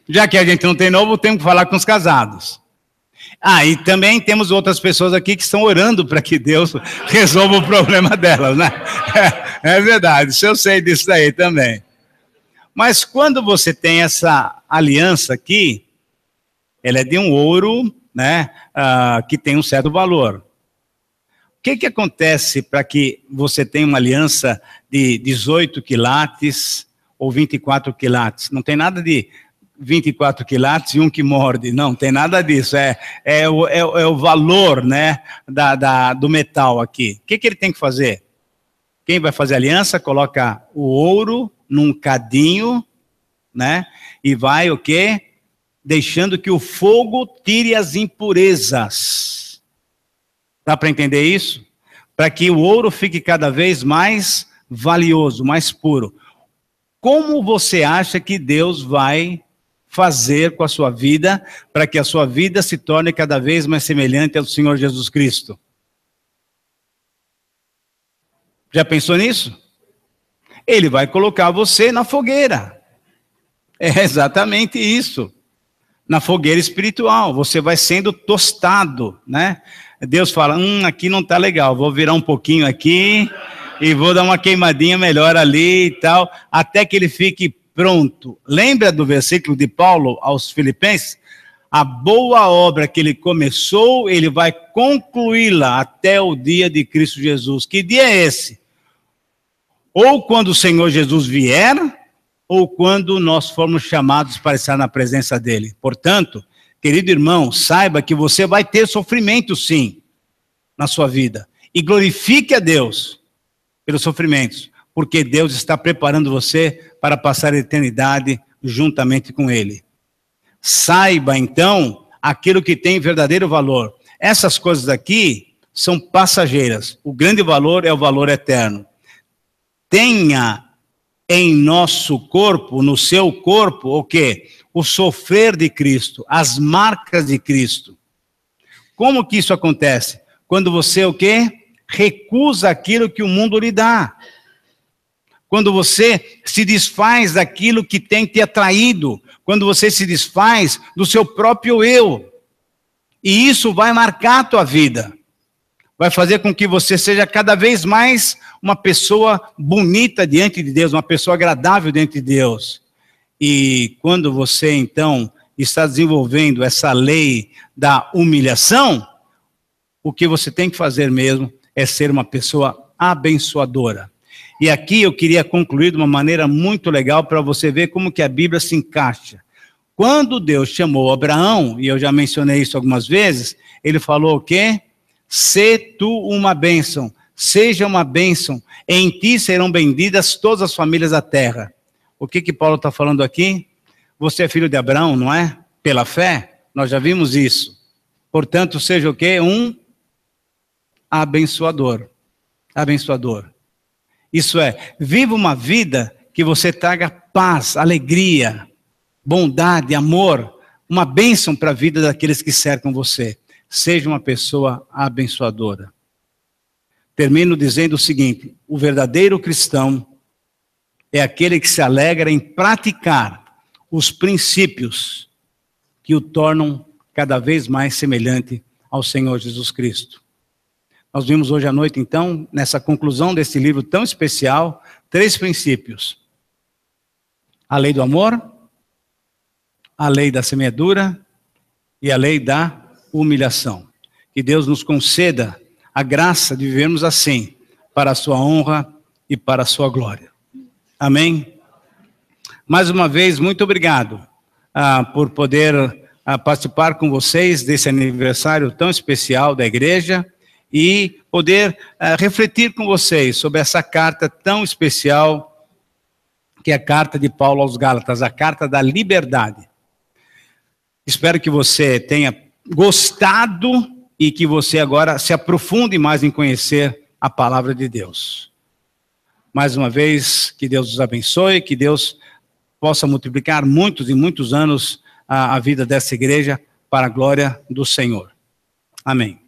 Já que a gente não tem novo, temos que falar com os casados. Ah, e também temos outras pessoas aqui que estão orando para que Deus resolva o problema delas, né? É verdade, isso eu sei disso aí também. Mas quando você tem essa aliança aqui, ela é de um ouro, né, que tem um certo valor. O que acontece para que você tenha uma aliança de 18 quilates ou 24 quilates? Não tem nada de 24 quilates e um que morde, não tem nada disso, é o valor, né, do metal aqui. O que ele tem que fazer? Quem vai fazer aliança, coloca o ouro num cadinho, né, e vai o quê? Deixando que o fogo tire as impurezas. Dá para entender isso? Para que o ouro fique cada vez mais valioso, mais puro. Como você acha que Deus vai fazer com a sua vida, para que a sua vida se torne cada vez mais semelhante ao Senhor Jesus Cristo? Já pensou nisso? Ele vai colocar você na fogueira. É exatamente isso. Na fogueira espiritual, você vai sendo tostado, né? Deus fala, aqui não está legal, vou virar um pouquinho aqui e vou dar uma queimadinha melhor ali e tal, até que ele fique pronto. Lembra do versículo de Paulo aos Filipenses? A boa obra que ele começou, ele vai concluí-la até o dia de Cristo Jesus. Que dia é esse? Ou quando o Senhor Jesus vier, ou quando nós formos chamados para estar na presença dele. Portanto, querido irmão, saiba que você vai ter sofrimento sim, na sua vida. E glorifique a Deus pelos sofrimentos, porque Deus está preparando você para passar a eternidade juntamente com ele. Saiba então aquilo que tem verdadeiro valor. Essas coisas aqui são passageiras. O grande valor é o valor eterno. Tenha em nosso corpo, no seu corpo, o quê? O sofrer de Cristo, as marcas de Cristo. Como que isso acontece? Quando você o quê? Recusa aquilo que o mundo lhe dá. Quando você se desfaz daquilo que tem te atraído. Quando você se desfaz do seu próprio eu. E isso vai marcar a tua vida. Vai fazer com que você seja cada vez mais uma pessoa bonita diante de Deus, uma pessoa agradável diante de Deus. E quando você, então, está desenvolvendo essa lei da humilhação, o que você tem que fazer mesmo é ser uma pessoa abençoadora. E aqui eu queria concluir de uma maneira muito legal para você ver como que a Bíblia se encaixa. Quando Deus chamou Abraão, e eu já mencionei isso algumas vezes, ele falou o quê? Sê tu uma bênção, seja uma bênção, em ti serão benditas todas as famílias da terra. O que Paulo está falando aqui? Você é filho de Abraão, não é? Pela fé, nós já vimos isso. Portanto, seja o quê? Um abençoador. abençoador. Isso é, viva uma vida que você traga paz, alegria, bondade, amor, uma bênção para a vida daqueles que cercam você. Seja uma pessoa abençoadora. Termino dizendo o seguinte: o verdadeiro cristão é aquele que se alegra em praticar os princípios que o tornam cada vez mais semelhante ao Senhor Jesus Cristo. Nós vimos hoje à noite, então, nessa conclusão desse livro tão especial, 3 princípios: a lei do amor, a lei da semeadura e a lei da humilhação. Que Deus nos conceda a graça de vivermos assim, para a sua honra e para a sua glória. Amém? Mais uma vez, muito obrigado por poder participar com vocês desse aniversário tão especial da igreja e poder refletir com vocês sobre essa carta tão especial, que é a carta de Paulo aos Gálatas, a carta da liberdade. Espero que você tenha gostado e que você agora se aprofunde mais em conhecer a palavra de Deus. Mais uma vez, que Deus os abençoe, que Deus possa multiplicar muitos e muitos anos a vida dessa igreja para a glória do Senhor. Amém.